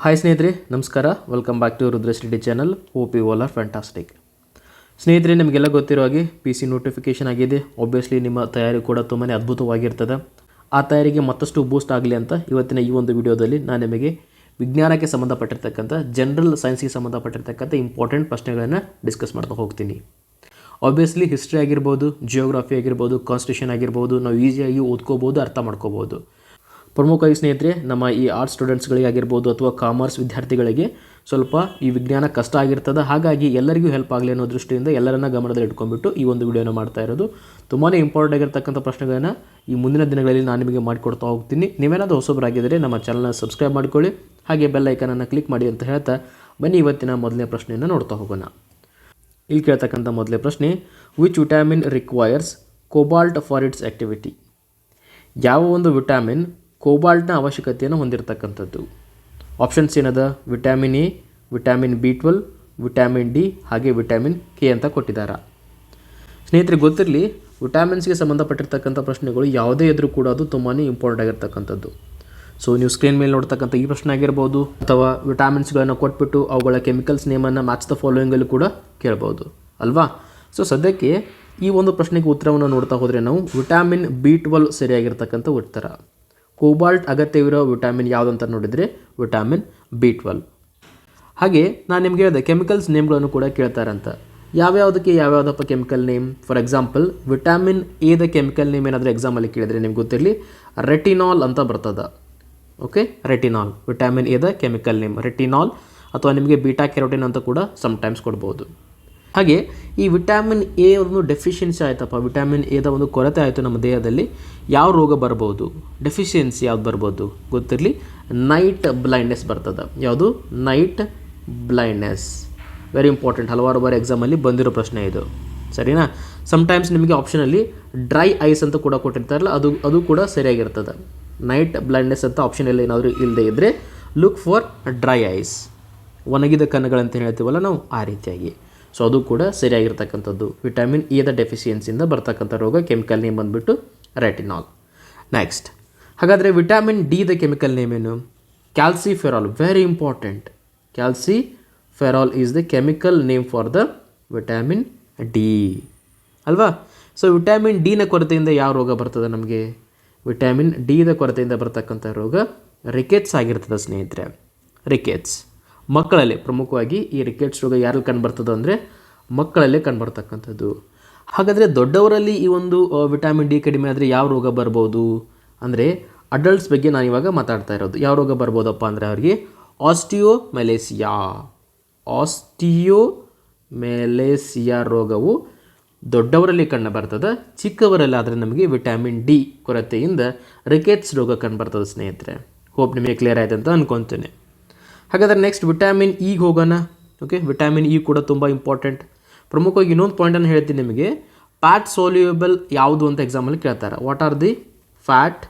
Hi ಸ್ನೇಹಿತರೆ, ನಮಸ್ಕಾರ. Welcome back to Rudras Reddy channel. Hope you all are fantastic. ಸ್ನೇಹಿತರೆ, ನಿಮಗೆಲ್ಲ ಗೊತ್ತಿರೋ ಹಾಗೆ PC ನೋಟಿಫಿಕೇಷನ್ ಆಗಿದೆ. ಆಬ್ವಿಯಸ್ಲಿ ನಿಮ್ಮ ತಯಾರಿ ಕೂಡ ತುಂಬಾ ಅದ್ಭುತವಾಗಿರ್ತದೆ. ಆ ತಯಾರಿಗೆ ಮತ್ತಷ್ಟು ಬೂಸ್ಟ್ ಆಗಲಿ ಅಂತ ಇವತ್ತಿನ ಈ ಒಂದು ವಿಡಿಯೋದಲ್ಲಿ ನಾನು ನಿಮಗೆ ವಿಜ್ಞಾನಕ್ಕೆ ಸಂಬಂಧಪಟ್ಟಿರ್ತಕ್ಕಂಥ ಜನರಲ್ ಸೈನ್ಸ್ಗೆ ಸಂಬಂಧಪಟ್ಟಿರ್ತಕ್ಕಂಥ ಇಂಪಾರ್ಟೆಂಟ್ ಪ್ರಶ್ನೆಗಳನ್ನು ಡಿಸ್ಕಸ್ ಮಾಡ್ತಾ ಹೋಗ್ತೀನಿ. ಆಬ್ವಿಯಸ್ಲಿ ಹಿಸ್ಟ್ರಿ ಆಗಿರ್ಬೋದು, ಜಿಯೋಗ್ರಫಿ ಆಗಿರ್ಬೋದು, ಕಾನ್ಸ್ಟಿಟ್ಯೂಷನ್ ಆಗಿರ್ಬೋದು, ನಾವು ಈಸಿಯಾಗಿ ಓದ್ಕೋಬೋದು, ಅರ್ಥ ಮಾಡ್ಕೋಬೋದು. ಪ್ರಮುಖವಾಗಿ ಸ್ನೇಹಿತರೆ, ನಮ್ಮ ಈ ಆರ್ಟ್ಸ್ ಸ್ಟೂಡೆಂಟ್ಸ್ಗಳಿಗೆ ಆಗಿರ್ಬೋದು ಅಥವಾ ಕಾಮರ್ಸ್ ವಿದ್ಯಾರ್ಥಿಗಳಿಗೆ ಸ್ವಲ್ಪ ಈ ವಿಜ್ಞಾನ ಕಷ್ಟ ಆಗಿರ್ತದೆ. ಹಾಗಾಗಿ ಎಲ್ಲರಿಗೂ ಹೆಲ್ಪ್ ಆಗಲಿ ಅನ್ನೋ ದೃಷ್ಟಿಯಿಂದ ಎಲ್ಲರನ್ನ ಗಮನದಲ್ಲಿ ಇಟ್ಕೊಂಡ್ಬಿಟ್ಟು ಈ ಒಂದು ವಿಡಿಯೋನ ಮಾಡ್ತಾ ಇರೋದು. ತುಂಬಾ ಇಂಪಾರ್ಟೆಂಟ್ ಆಗಿರ್ತಕ್ಕಂಥ ಪ್ರಶ್ನೆಗಳನ್ನು ಈ ಮುಂದಿನ ದಿನಗಳಲ್ಲಿ ನಾನು ನಿಮಗೆ ಮಾಡಿಕೊಡ್ತಾ ಹೋಗ್ತೀನಿ. ನೀವೇನಾದರೂ ಹೊಸಬರಾಗಿದ್ದರೆ ನಮ್ಮ ಚಾನಲ್ನ ಸಬ್ಸ್ಕ್ರೈಬ್ ಮಾಡ್ಕೊಳ್ಳಿ, ಹಾಗೆ ಬೆಲ್ ಐಕನನ್ನು ಕ್ಲಿಕ್ ಮಾಡಿ ಅಂತ ಹೇಳ್ತಾ ಬನ್ನಿ ಇವತ್ತಿನ ಮೊದಲನೇ ಪ್ರಶ್ನೆಯನ್ನು ನೋಡ್ತಾ ಹೋಗೋಣ. ಇಲ್ಲಿ ಕೇಳ್ತಕ್ಕಂಥ ಮೊದಲನೇ ಪ್ರಶ್ನೆ, which vitamin requires cobalt for it's activity? ಯಾವ ಒಂದು ವಿಟಾಮಿನ್ ಕೋಬಾಲ್ಟ್ನ ಅವಶ್ಯಕತೆಯನ್ನು ಹೊಂದಿರತಕ್ಕಂಥದ್ದು? ಆಪ್ಷನ್ಸ್ ಏನದ? Vitamin A, vitamin B12, vitamin D, ಹಾಗೆ ವಿಟಾಮಿನ್ ಕೆ ಅಂತ ಕೊಟ್ಟಿದ್ದಾರೆ. ಸ್ನೇಹಿತರಿಗೆ ಗೊತ್ತಿರಲಿ, ವಿಟಾಮಿನ್ಸ್ಗೆ ಸಂಬಂಧಪಟ್ಟಿರ್ತಕ್ಕಂಥ ಪ್ರಶ್ನೆಗಳು ಯಾವುದೇ ಇದ್ರೂ ಕೂಡ ಅದು ತುಂಬಾ ಇಂಪಾರ್ಟೆಂಟ್ ಆಗಿರ್ತಕ್ಕಂಥದ್ದು. ಸೊ ನೀವು ಸ್ಕ್ರೀನ್ ಮೇಲೆ ನೋಡ್ತಕ್ಕಂಥ ಈ ಪ್ರಶ್ನೆ ಆಗಿರ್ಬೋದು, ಅಥವಾ ವಿಟಾಮಿನ್ಸ್ಗಳನ್ನು ಕೊಟ್ಬಿಟ್ಟು ಅವುಗಳ ಕೆಮಿಕಲ್ಸ್ ನೇಮನ್ನು ಮ್ಯಾಚ್ ದ ಫಾಲೋಯಿಂಗಲ್ಲಿ ಕೂಡ ಕೇಳ್ಬೋದು ಅಲ್ವಾ? ಸೊ ಸದ್ಯಕ್ಕೆ ಈ ಒಂದು ಪ್ರಶ್ನೆಗೆ ಉತ್ತರವನ್ನು ನೋಡ್ತಾ ಹೋದರೆ ನಾವು ವಿಟಾಮಿನ್ B12 ಸರಿಯಾಗಿರ್ತಕ್ಕಂಥ ಉತ್ತರ. ಕೋಬಾಲ್ಟ್ ಅಗತ್ಯವಿರೋ ವಿಟಾಮಿನ್ ಯಾವುದು ಅಂತ ನೋಡಿದರೆ ವಿಟಾಮಿನ್ B12. ಹಾಗೆ ನಾನು ನಿಮ್ಗೆ ಹೇಳಿದೆ ಕೆಮಿಕಲ್ಸ್ ನೇಮ್ಗಳನ್ನು ಕೂಡ ಕೇಳ್ತಾರಂತ. ಯಾವ್ಯಾವುದಕ್ಕೆ ಯಾವ್ಯಾವುದಪ್ಪ chemical name? For example vitamin ಎದ ಕೆಮಿಕಲ್ ನೇಮ್ ಏನಾದರೂ ಎಕ್ಸಾಮಲ್ಲಿ ಕೇಳಿದರೆ ನಿಮ್ಗೆ ಗೊತ್ತಿರಲಿ, ರೆಟಿನಾಲ್ ಅಂತ ಬರ್ತದೆ. ಓಕೆ, ರೆಟಿನಾಲ್ ವಿಟಾಮಿನ್ ಎದ ಕೆಮಿಕಲ್ ನೇಮ್ ರೆಟಿನಾಲ್, ಅಥವಾ ನಿಮಗೆ ಬೀಟಾ ಕೆರೋಟಿನ್ ಅಂತ ಕೂಡ ಸಮ್ಟೈಮ್ಸ್ ಕೊಡ್ಬೋದು. ಹಾಗೆ ಈ ವಿಟಾಮಿನ್ ಎ ಒಂದು ಡೆಫಿಷಿಯನ್ಸಿ ಆಯ್ತಪ್ಪ, ವಿಟಾಮಿನ್ ಎದ ಒಂದು ಕೊರತೆ ಆಯಿತು ನಮ್ಮ ದೇಹದಲ್ಲಿ, ಯಾವ ರೋಗ ಬರ್ಬೋದು? ಡೆಫಿಷಿಯನ್ಸಿ ಯಾವ್ದು ಬರ್ಬೋದು ಗೊತ್ತಿರಲಿ, ನೈಟ್ ಬ್ಲೈಂಡ್ನೆಸ್ ಬರ್ತದೆ. ಯಾವುದು? Night blindness. ವೆರಿ ಇಂಪಾರ್ಟೆಂಟ್, ಹಲವಾರು ಬಾರಿ ಎಕ್ಸಾಮಲ್ಲಿ ಬಂದಿರೋ ಪ್ರಶ್ನೆ ಇದು, ಸರಿನಾ? ಸಮ್ಟೈಮ್ಸ್ ನಿಮಗೆ ಆಪ್ಷನಲ್ಲಿ ಡ್ರೈ ಐಸ್ ಅಂತ ಕೂಡ ಕೊಟ್ಟಿರ್ತಾರಲ್ಲ, ಅದು ಕೂಡ ಸರಿಯಾಗಿರ್ತದೆ. ನೈಟ್ ಬ್ಲೈಂಡ್ನೆಸ್ ಅಂತ ಆಪ್ಷನ್ ಎಲ್ಲ ಏನಾದರೂ ಇಲ್ಲದೆ ಇದ್ದರೆ ಲುಕ್ ಫಾರ್ ಡ್ರೈ ಐಸ್, ಒಣಗಿದ ಕಣ್ಣುಗಳಂತ ಹೇಳ್ತೀವಲ್ಲ ನಾವು, ಆ ರೀತಿಯಾಗಿ. ಸೊ ಅದು ಕೂಡ ಸರಿಯಾಗಿರ್ತಕ್ಕಂಥದ್ದು. ವಿಟಾಮಿನ್ ಎದ ಡೆಫಿಷಿಯನ್ಸಿಯಿಂದ ಬರ್ತಕ್ಕಂಥ ರೋಗ, ಕೆಮಿಕಲ್ ನೇಮ್ ಬಂದುಬಿಟ್ಟು ರೆಟಿನಾಲ್. ನೆಕ್ಸ್ಟ್, ಹಾಗಾದರೆ ವಿಟಾಮಿನ್ ಡಿದ ಕೆಮಿಕಲ್ ನೇಮ್ ಏನು? Calciferol. Very important, calciferol is the chemical name for the vitamin D ಅಲ್ವಾ? ಸೊ ವಿಟಾಮಿನ್ ಡಿನ ಕೊರತೆಯಿಂದ ಯಾವ ರೋಗ ಬರ್ತದೆ ನಮಗೆ? ವಿಟಾಮಿನ್ ಡಿದ ಕೊರತೆಯಿಂದ ಬರ್ತಕ್ಕಂಥ ರೋಗ ರಿಕೆಟ್ಸ್ ಆಗಿರ್ತದೆ ಸ್ನೇಹಿತರೆ. ರಿಕೆಟ್ಸ್ ಮಕ್ಕಳಲ್ಲಿ, ಪ್ರಮುಖವಾಗಿ ಈ ರಿಕೆಟ್ಸ್ ರೋಗ ಯಾರಲ್ಲಿ ಕಂಡುಬರ್ತದೆ ಅಂದರೆ ಮಕ್ಕಳಲ್ಲೇ ಕಂಡುಬರ್ತಕ್ಕಂಥದ್ದು. ಹಾಗಾದರೆ ದೊಡ್ಡವರಲ್ಲಿ ಈ ಒಂದು ವಿಟಾಮಿನ್ ಡಿ ಕಡಿಮೆ ಆದರೆ ಯಾವ ರೋಗ ಬರ್ಬೋದು ಅಂದರೆ, ಅಡಲ್ಟ್ಸ್ ಬಗ್ಗೆ ನಾನು ಇವಾಗ ಮಾತಾಡ್ತಾ ಇರೋದು. ಯಾವ ರೋಗ ಬರ್ಬೋದಪ್ಪ ಅಂದರೆ ಅವರಿಗೆ ಆಸ್ಟಿಯೋಮೆಲೇಸಿಯಾ ರೋಗವು ದೊಡ್ಡವರಲ್ಲಿ ಕಂಡು ಬರ್ತದೆ. ಚಿಕ್ಕವರಲ್ಲಿ ಆದರೆ ನಮಗೆ ವಿಟಾಮಿನ್ ಡಿ ಕೊರತೆಯಿಂದ ರಿಕೆಟ್ಸ್ ರೋಗ ಕಂಡುಬರ್ತದೆ ಸ್ನೇಹಿತರೆ. ಹೋಪ್ ನಿಮಗೆ ಕ್ಲಿಯರ್ ಆಯ್ತು ಅಂತ ಅಂದ್ಕೊತೀನಿ. ಹಾಗಾದರೆ ನೆಕ್ಸ್ಟ್ ವಿಟಾಮಿನ್ ಇಗೆ ಹೋಗೋಣ. ಓಕೆ, ವಿಟಾಮಿನ್ ಇ ಕೂಡ ತುಂಬ ಇಂಪಾರ್ಟೆಂಟ್. ಪ್ರಮುಖವಾಗಿ ಇನ್ನೊಂದು ಪಾಯಿಂಟನ್ನು ಹೇಳ್ತೀನಿ ನಿಮಗೆ, ಫ್ಯಾಟ್ ಸೋಲ್ಯೂಯಬಲ್ ಯಾವುದು ಅಂತ ಎಕ್ಸಾಮಲ್ಲಿ ಕೇಳ್ತಾರೆ. What are the fat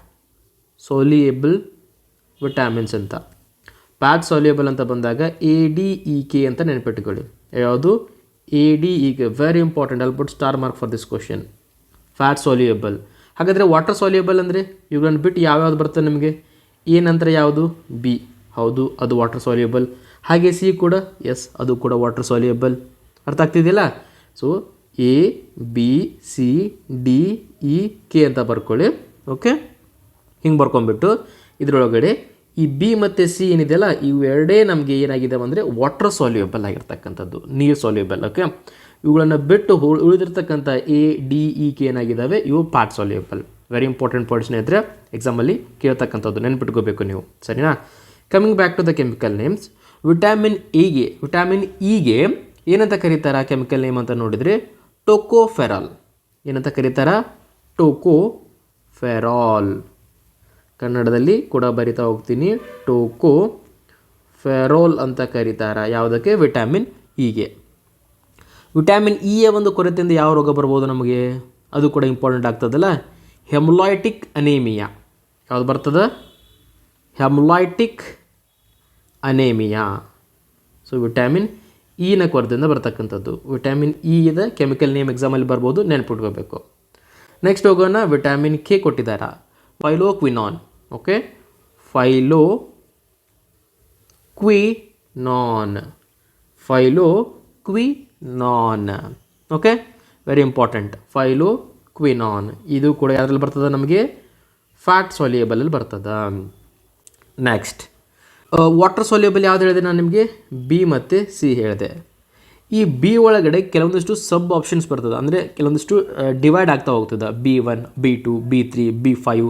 soluble vitamins ಅಂತ. ಫ್ಯಾಟ್ ಸೋಲ್ಯೂಯಬಲ್ ಅಂತ ಬಂದಾಗ ADEK ಅಂತ ನೆನಪಿಟ್ಟುಕೊಳ್ಳಿ. ಯಾವುದು? ADEK. Very important. I'll put star mark for this question. Fat soluble. ಹಾಗಾದರೆ ವಾಟರ್ ಸೋಲ್ಯೂಯಬಲ್ ಅಂದರೆ ಇವುಗಳನ್ನು ಬಿಟ್ಟು ಯಾವ್ಯಾವ್ದು ಬರ್ತದೆ ನಿಮಗೆ? ಎ ನಂತರ ಯಾವುದು? ಬಿ. ಹೌದು, ಅದು ವಾಟರ್ ಸೋಲ್ಯೂಬಲ್. ಹಾಗೆ ಸಿ ಕೂಡ, ಎಸ್, ಅದು ಕೂಡ ವಾಟರ್ ಸೋಲ್ಯೂಬಲ್. ಅರ್ಥ ಆಗ್ತಿದೆಯಲ್ಲ? ಸೊ ABCDEK ಅಂತ ಬರ್ಕೊಳ್ಳಿ. ಓಕೆ, ಹಿಂಗೆ ಬರ್ಕೊಂಡ್ಬಿಟ್ಟು ಇದರೊಳಗಡೆ ಈ ಬಿ ಮತ್ತು ಸಿ ಏನಿದೆಯಲ್ಲ, ಇವು ಎರಡೇ ನಮಗೆ ಏನಾಗಿದ್ದಾವೆ ಅಂದರೆ ವಾಟರ್ ಸೋಲ್ಯೂಬಲ್ ಆಗಿರ್ತಕ್ಕಂಥದ್ದು, ನೀರು ಸೋಲ್ಯೂಬಲ್. ಓಕೆ, ಇವುಗಳನ್ನು ಬಿಟ್ಟು ಉಳಿದಿರ್ತಕ್ಕಂಥ ADEK ಏನಾಗಿದ್ದಾವೆ, ಇವು fat soluble. Very important point ಸ್ನೇಹಿತರೆ, ಎಕ್ಸಾಮಲ್ಲಿ ಕೇಳ್ತಕ್ಕಂಥದ್ದು, ನೆನ್ಪಿಟ್ಕೋಬೇಕು ನೀವು, ಸರಿನಾ? Coming back to the chemical names, vitamin ಇಗೆ ಏನಂತ ಕರೀತಾರೆ ಕೆಮಿಕಲ್ ನೇಮ್ ಅಂತ ನೋಡಿದರೆ ಟೋಕೋಫೆರಾಲ್. ಏನಂತ ಕರೀತಾರೆ? ಟೋಕೋಫೆರಾಲ್. ಕನ್ನಡದಲ್ಲಿ ಕೂಡ ಬರಿತಾ ಹೋಗ್ತೀನಿ, ಟೋಕೋಫೆರಾಲ್ ಅಂತ ಕರೀತಾರೆ. ಯಾವುದಕ್ಕೆ? ವಿಟಾಮಿನ್ ಇಗೆ. ವಿಟಾಮಿನ್ ಇಯ ಒಂದು ಕೊರತೆಯಿಂದ ಯಾವ ರೋಗ ಬರ್ಬೋದು ನಮಗೆ? ಅದು ಕೂಡ ಇಂಪಾರ್ಟೆಂಟ್ ಆಗ್ತದಲ್ಲ, ಹೆಮೊಲೈಟಿಕ್ ಅನೇಮಿಯಾ. ಯಾವುದು ಬರ್ತದೆ? ಹೆಮೊಲೈಟಿಕ್ ಅನೇಮಿಯಾ. ಸೊ ವಿಟಾಮಿನ್ ಇನ ಕೊರತೆಯಿಂದ ಬರ್ತಕ್ಕಂಥದ್ದು. ವಿಟಾಮಿನ್ ಇದ ಕೆಮಿಕಲ್ ನೇಮ್ ಎಕ್ಸಾಮಲ್ಲಿ ಬರ್ಬೋದು, ನೆನಪಿಟ್ಕೋಬೇಕು. ನೆಕ್ಸ್ಟ್ ಹೋಗೋಣ, ವಿಟಾಮಿನ್ ಕೆ ಕೊಟ್ಟಿದ್ದಾರೆ, phylloquinone. Okay, quinone. Phylloquinone. Okay, very important. Phylloquinone ಇದು ಕೂಡ ಯಾವುದ್ರಲ್ಲಿ ಬರ್ತದೆ ನಮಗೆ? ಫ್ಯಾಟ್ ಸಾಲ್ಯುಬಲಲ್ಲಿ ಬರ್ತದೆ. ನೆಕ್ಸ್ಟ್ ವಾಟರ್ ಸಾಲ್ಯುಬಲ್ ಯಾವ್ದು ಹೇಳಿದೆ ನಾನು ನಿಮಗೆ? ಬಿ ಮತ್ತು ಸಿ ಹೇಳಿದೆ. ಈ ಬಿ ಒಳಗಡೆ ಕೆಲವೊಂದಿಷ್ಟು ಸಬ್ ಆಪ್ಷನ್ಸ್ ಬರ್ತದೆ, ಅಂದರೆ ಕೆಲವೊಂದಿಷ್ಟು ಡಿವೈಡ್ ಆಗ್ತಾ ಹೋಗ್ತದೆ. B1, B2, B3, B5,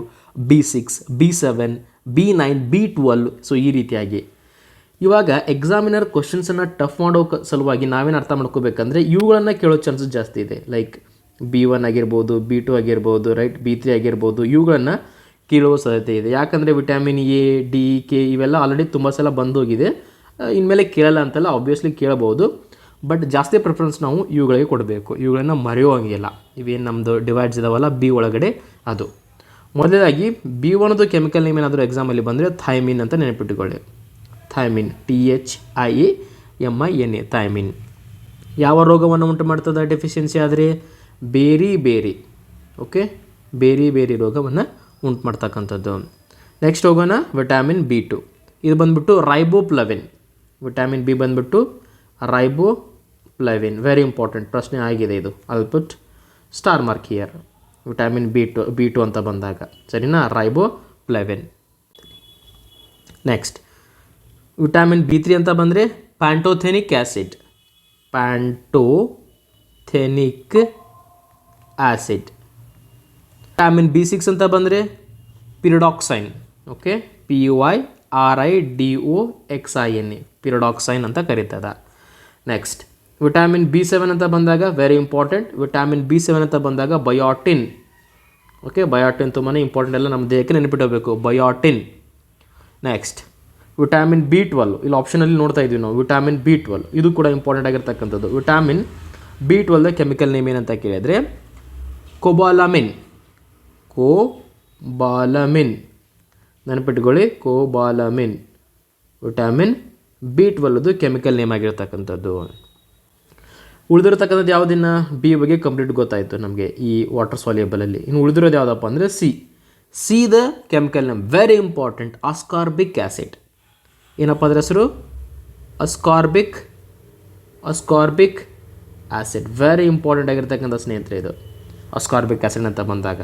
B6, B7, B9, B12. So ಈ ರೀತಿಯಾಗಿ ಇವಾಗ ಎಕ್ಸಾಮಿನರ್ ಕ್ವಶನ್ಸನ್ನು ಟಫ್ ಮಾಡೋ ಸಲುವಾಗಿ ನಾವೇನು ಅರ್ಥ ಮಾಡ್ಕೋಬೇಕಂದ್ರೆ ಇವುಗಳನ್ನು ಕೇಳೋ ಚಾನ್ಸಸ್ ಜಾಸ್ತಿ ಇದೆ. ಲೈಕ್ B1 ಆಗಿರ್ಬೋದು, B2 ಆಗಿರ್ಬೋದು, ರೈಟ್, B3 ಆಗಿರ್ಬೋದು, ಇವುಗಳನ್ನು ಕೇಳುವ ಸಾಧ್ಯತೆ ಇದೆ. ಯಾಕಂದರೆ ವಿಟಮಿನ್ ಎ, ಡಿ, ಕೆ ಇವೆಲ್ಲ ಆಲ್ರೆಡಿ ತುಂಬ ಸಲ ಬಂದೋಗಿದೆ. ಇನ್ಮೇಲೆ ಕೇಳಲ್ಲ ಅಂತಲ್ಲ, ಆಬ್ವಿಯಸ್ಲಿ ಕೇಳಬಹುದು. ಬಟ್ ಜಾಸ್ತಿ ಪ್ರಿಫರೆನ್ಸ್ ನಾವು ಇವುಗಳಿಗೆ ಕೊಡಬೇಕು. ಇವುಗಳನ್ನು ಮರೆಯುವಂಗಿಲ್ಲ. ಇವೇನು ನಮ್ಮದು ಡಿವೈಡ್ಸ್ ಇದಾವಲ್ಲ ಬಿ ಒಳಗಡೆ, ಅದು ಮೊದಲಾಗಿ B1 ಕೆಮಿಕಲ್ ನೇಮ್ ಏನಾದರೂ ಎಕ್ಸಾಮಲ್ಲಿ ಬಂದರೆ ಥೈಮಿನ್ ಅಂತ ನೆನಪಿಟ್ಟುಕೊಳ್ಳಿ. Thymine, THIAMINA, thymine. ಯಾವ ರೋಗವನ್ನು ಉಂಟು ಮಾಡ್ತದೆ ಡೆಫಿಷಿಯನ್ಸಿ ಆದರೆ? ಬೇರಿ. ಓಕೆ, ಬೇರಿ ರೋಗವನ್ನು ಉಂಟು ಮಾಡ್ತಕ್ಕಂಥದ್ದು. ನೆಕ್ಸ್ಟ್ ಹೋಗೋಣ ವಿಟಮಿನ್ B2. ಇದು ಬಂದುಬಿಟ್ಟು ರೈಬೋಫ್ಲವಿನ್. ವಿಟಮಿನ್ ಬಿ ಬಂದುಬಿಟ್ಟು ರೈಬೋಫ್ಲವಿನ್. ವೆರಿ ಇಂಪಾರ್ಟೆಂಟ್ ಪ್ರಶ್ನೆ ಆಗಿದೆ ಇದು. I'll put star mark here. Vitamin B2 ಅಂತ ಬಂದಾಗ, ಸರಿನಾ? ರೈಬೋಫ್ಲವಿನ್. ನೆಕ್ಸ್ಟ್ ವಿಟಮಿನ್ B3 ಅಂತ ಬಂದರೆ ಪ್ಯಾಂಟೋಥೆನಿಕ್ ಆ್ಯಸಿಡ್. ವಿಟಮಿನ್ B6 ಅಂತ ಬಂದರೆ ಪಿರಿಡಾಕ್ಸೈನ್. ಓಕೆ, PUIRIDOXIN, ಪಿರಿಡಾಕ್ಸೈನ್ ಅಂತ ಕರೀತದ. ನೆಕ್ಸ್ಟ್ ವಿಟಮಿನ್ B7 ಅಂತ ಬಂದಾಗ ವೆರಿ ಇಂಪಾರ್ಟೆಂಟ್. ವಿಟಮಿನ್ B7 ಅಂತ ಬಂದಾಗ ಬಯೋಟಿನ್. ಓಕೆ, ಬಯೋಟಿನ್ ತುಂಬಾ ಇಂಪಾರ್ಟೆಂಟ್, ಎಲ್ಲ ನಮ್ಮ ದೇಹಕ್ಕೆ ನೆನಪಿಡಬೇಕು, ಬಯೋಟಿನ್. ನೆಕ್ಸ್ಟ್ ವಿಟಮಿನ್ B12, ಇಲ್ಲಿ ಆಪ್ಷನಲ್ಲಿ ನೋಡ್ತಾ ಇದ್ದೀವಿ ನಾವು. ವಿಟಮಿನ್ B12 ಇದು ಕೂಡ ಇಂಪಾರ್ಟೆಂಟ್ ಆಗಿರ್ತಕ್ಕಂಥದ್ದು. ವಿಟಮಿನ್ B12 ಕೆಮಿಕಲ್ ನೇಮ್ ಏನಂತ ಕೇಳಿದರೆ ಕೊಬಾಲಮಿನ್. ನೆನಪಿಟ್ಕೊಳ್ಳಿ, ಕೋಬಾಲಮಿನ್. ವಿಟಮಿನ್ B12 ಕೆಮಿಕಲ್ ನೇಮ್ ಆಗಿರ್ತಕ್ಕಂಥದ್ದು. ಉಳಿದಿರತಕ್ಕಂಥದ್ದು ಯಾವುದನ್ನು? ಬಿ ಬಗ್ಗೆ ಕಂಪ್ಲೀಟ್ ಗೊತ್ತಾಯಿತು ನಮಗೆ ಈ ವಾಟರ್ ಸಾಲ್ಯುಬಲಲ್ಲಿ. ಇನ್ನು ಉಳಿದಿರೋದು ಯಾವುದಪ್ಪ ಅಂದರೆ C the chemical name, very important, ascorbic acid. ಏನಪ್ಪ ಅದರ ಹೆಸರು? Ascorbic acid. ವೆರಿ ಇಂಪಾರ್ಟೆಂಟ್ ಆಗಿರ್ತಕ್ಕಂಥ ಸ್ನೇಹಿತರೆ ಇದು ಅಸ್ಕಾರ್ಬಿಕ್ ಆ್ಯಸಿಡ್ ಅಂತ ಬಂದಾಗ.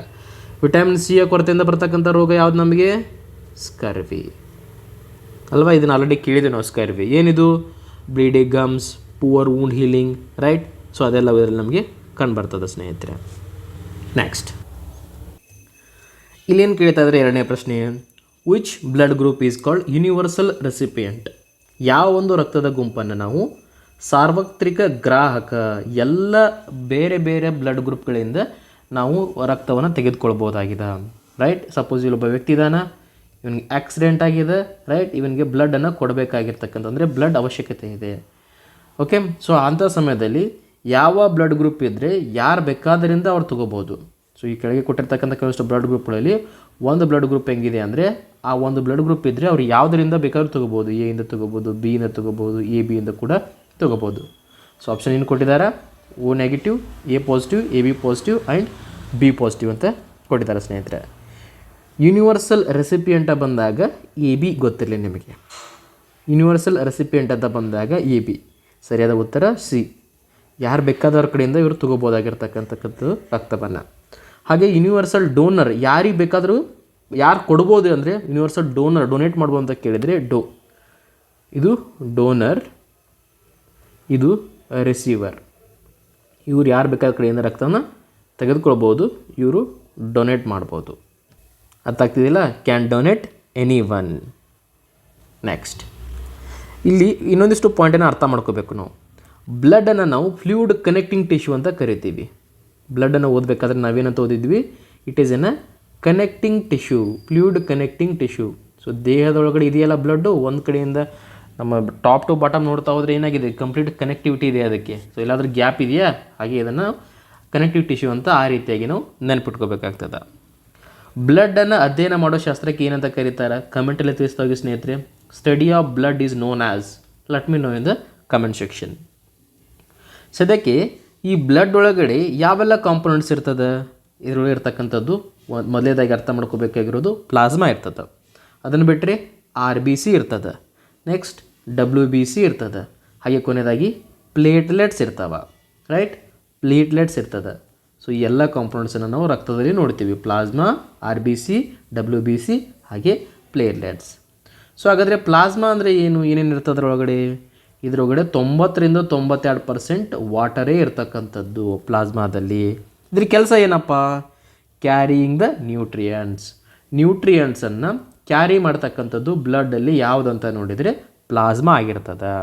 ವಿಟಮಿನ್ ಸಿಯ ಕೊರತೆಯಿಂದ ಬರ್ತಕ್ಕಂಥ ರೋಗ ಯಾವುದು ನಮಗೆ? ಸ್ಕರ್ವಿ ಅಲ್ವಾ? ಇದನ್ನು ಆಲ್ರೆಡಿ ಕೇಳಿದೆ ನಾವು. ಸ್ಕರ್ವಿ ಏನಿದು? Bleeding ಗಮ್ಸ್, poor wound healing, right? So ಅದೆಲ್ಲ ಇದರಲ್ಲಿ ನಮಗೆ ಕಂಡುಬರ್ತದೆ ಸ್ನೇಹಿತರೆ. ನೆಕ್ಸ್ಟ್ ಇಲ್ಲೇನು ಕೇಳ್ತಾ ಇದ್ದಾರೆ? ಎರಡನೇ ಪ್ರಶ್ನೆ, which blood group is called universal recipient? ಯಾವ ಒಂದು ರಕ್ತದ ಗುಂಪನ್ನು ನಾವು ಸಾರ್ವತ್ರಿಕ ಗ್ರಾಹಕ, ಎಲ್ಲ ಬೇರೆ ಬೇರೆ ಬ್ಲಡ್ ಗ್ರೂಪ್ಗಳಿಂದ ನಾವು ರಕ್ತವನ್ನು ತೆಗೆದುಕೊಳ್ಬೋದಾಗಿದೆ, ರೈಟ್? ಸಪೋಸ್ ಇಲ್ಲೊಬ್ಬ ವ್ಯಕ್ತಿ ಇದ್ದಾನ, ಇವನಿಗೆ ಆಕ್ಸಿಡೆಂಟ್ ಆಗಿದೆ, ರೈಟ್? ಇವನಿಗೆ ಬ್ಲಡ್ಡನ್ನು ಕೊಡಬೇಕಾಗಿರ್ತಕ್ಕಂಥ, ಅಂದರೆ ಬ್ಲಡ್ ಅವಶ್ಯಕತೆ ಇದೆ. ಓಕೆ, ಸೊ ಅಂಥ ಸಮಯದಲ್ಲಿ ಯಾವ ಬ್ಲಡ್ ಗ್ರೂಪ್ ಇದ್ದರೆ ಯಾರು ಬೇಕಾದರಿಂದ ಅವ್ರು ತೊಗೋಬೋದು. ಸೊ ಈ ಕೆಳಗೆ ಕೊಟ್ಟಿರ್ತಕ್ಕಂಥ ಕೆಲವಷ್ಟು ಬ್ಲಡ್ ಗ್ರೂಪ್ಗಳಲ್ಲಿ ಒಂದು ಬ್ಲಡ್ ಗ್ರೂಪ್ ಹೆಂಗಿದೆ ಅಂದರೆ, ಆ ಒಂದು ಬ್ಲಡ್ ಗ್ರೂಪ್ ಇದ್ದರೆ ಅವ್ರು ಯಾವುದರಿಂದ ಬೇಕಾದ್ರೂ ತೊಗೋಬೋದು. ಎ ಇಂದ ತೊಗೋಬೋದು, ಬಿ ಇಂದ ತೊಗೋಬೋದು, AB ಇಂದ ಕೂಡ ತೊಗೋಬೋದು. ಸೊ ಆಪ್ಷನ್ ಏನು ಕೊಟ್ಟಿದ್ದಾರೆ? O negative, A positive, AB positive and B positive ಅಂತ ಕೊಟ್ಟಿದ್ದಾರೆ ಸ್ನೇಹಿತರೆ. ಯೂನಿವರ್ಸಲ್ ರೆಸಿಪಿಯೆಂಟ್ ಬಂದಾಗ AB ಗೊತ್ತಿರಲಿ ನಿಮಗೆ. ಯೂನಿವರ್ಸಲ್ ರೆಸಿಪಿಯೆಂಟ್ ಅಂತ ಬಂದಾಗ AB. ಸರಿಯಾದ ಉತ್ತರ ಸಿ. ಯಾರು ಬೇಕಾದವ್ರ ಕಡೆಯಿಂದ ಇವರು ತೊಗೋಬೋದಾಗಿರ್ತಕ್ಕಂಥದ್ದು ರಕ್ತವನ್ನು. ಹಾಗೆ ಯೂನಿವರ್ಸಲ್ ಡೋನರ್, ಯಾರಿಗೆ ಬೇಕಾದರೂ ಯಾರು ಕೊಡ್ಬೋದು ಅಂದರೆ ಯೂನಿವರ್ಸಲ್ ಡೊನೇಟ್ ಮಾಡ್ಬೋದು ಅಂತ ಕೇಳಿದರೆ ಇದು ಡೋನರ್, ಇದು ರಿಸೀವರ್. ಇವ್ರು ಯಾರು ಬೇಕಾದ ಕಡೆಯಿಂದ ರಕ್ತನ ತೆಗೆದುಕೊಳ್ಬೋದು, ಇವರು ಡೊನೇಟ್ ಮಾಡ್ಬೋದು. ಅರ್ಥ ಆಗ್ತಿದ್ದಿಲ್ಲ? Can donate anyone. Next ಇಲ್ಲಿ ಇನ್ನೊಂದಿಷ್ಟು ಪಾಯಿಂಟನ್ನು ಅರ್ಥ ಮಾಡ್ಕೋಬೇಕು ನಾವು. ಬ್ಲಡ್ಡನ್ನು ನಾವು ಫ್ಲೂಯಿಡ್ ಕನೆಕ್ಟಿಂಗ್ ಟಿಶ್ಯೂ ಅಂತ ಕರಿತೀವಿ. ಬ್ಲಡ್ಡನ್ನು ಓದಬೇಕಾದ್ರೆ ನಾವೇನಂತ ಓದಿದ್ವಿ? It is an connecting tissue, fluid connecting tissue. So ದೇಹದೊಳಗಡೆ ಇದೆಯಲ್ಲ ಬ್ಲಡ್ಡು, ಒಂದು ಕಡೆಯಿಂದ ನಮ್ಮ ಟಾಪ್ ಟು ಬಾಟಮ್ ನೋಡ್ತಾ ಹೋದರೆ ಏನಾಗಿದೆ? ಕಂಪ್ಲೀಟ್ ಕನೆಕ್ಟಿವಿಟಿ ಇದೆ ಅದಕ್ಕೆ. ಸೊ ಎಲ್ಲಾದರೂ ಗ್ಯಾಪ್ ಇದೆಯಾ? ಹಾಗೆ ಇದನ್ನು ಕನೆಕ್ಟಿವ್ ಟಿಶ್ಯೂ ಅಂತ ಆ ರೀತಿಯಾಗಿ ನಾವು ನೆನಪಿಟ್ಕೋಬೇಕಾಗ್ತದೆ. ಬ್ಲಡ್ಡನ್ನು ಅಧ್ಯಯನ ಮಾಡೋ ಶಾಸ್ತ್ರಕ್ಕೆ ಏನಂತ ಕರೀತಾರೆ? ಕಮೆಂಟಲ್ಲಿ ತಿಳಿಸ್ತಾ ಹೋಗಿ ಸ್ನೇಹಿತರೆ. Study of blood is known as. Let me no in the comment section. ಸದ್ಯಕ್ಕೆ ಈ ಬ್ಲಡ್ ಒಳಗಡೆ ಯಾವೆಲ್ಲ ಕಾಂಪೊನೆಂಟ್ಸ್ ಇರ್ತದೆ? ಇದರೊಳಗೆ ಇರ್ತಕ್ಕಂಥದ್ದು ಮೊದಲೇದಾಗಿ ಅರ್ಥ ಮಾಡ್ಕೋಬೇಕಾಗಿರೋದು ಪ್ಲಾಸ್ಮಾ ಇರ್ತದೆ. ಅದನ್ನು ಬಿಟ್ಟರೆ RBC ಇರ್ತದೆ. ನೆಕ್ಸ್ಟ್ WBC ಇರ್ತದೆ. ಹಾಗೆ ಕೊನೆಯದಾಗಿ ಪ್ಲೇಟ್ಲೆಟ್ಸ್ ಇರ್ತಾವೆ, ರೈಟ್, ಪ್ಲೇಟ್ಲೆಟ್ಸ್ ಇರ್ತದೆ. ಸೊ ಈ ಎಲ್ಲ ಕಾಂಪೌಂಡ್ಸನ್ನು ನಾವು ರಕ್ತದಲ್ಲಿ ನೋಡ್ತೀವಿ, ಪ್ಲಾಸ್ಮಾ, RBC, WBC ಹಾಗೆ ಪ್ಲೇಟ್ಲೆಟ್ಸ್. ಸೊ ಹಾಗಾದರೆ ಪ್ಲಾಸ್ಮಾ ಅಂದರೆ ಏನೇನು ಇರ್ತದೆ ಅದರೊಳಗಡೆ? ಇದರೊಳಗಡೆ 90-92% ವಾಟರೇ ಇರ್ತಕ್ಕಂಥದ್ದು ಪ್ಲಾಸ್ಮಾದಲ್ಲಿ. ಇದ್ರ ಕೆಲಸ ಏನಪ್ಪ? ಕ್ಯಾರಿಯಿಂಗ್ ದ ನ್ಯೂಟ್ರಿಯೆಂಟ್ಸನ್ನು ಕ್ಯಾರಿ ಮಾಡ್ತಕ್ಕಂಥದ್ದು ಬ್ಲಡ್ಡಲ್ಲಿ ಯಾವುದಂತ ನೋಡಿದರೆ ಪ್ಲಾಸ್ಮಾ ಆಗಿರ್ತದೆ.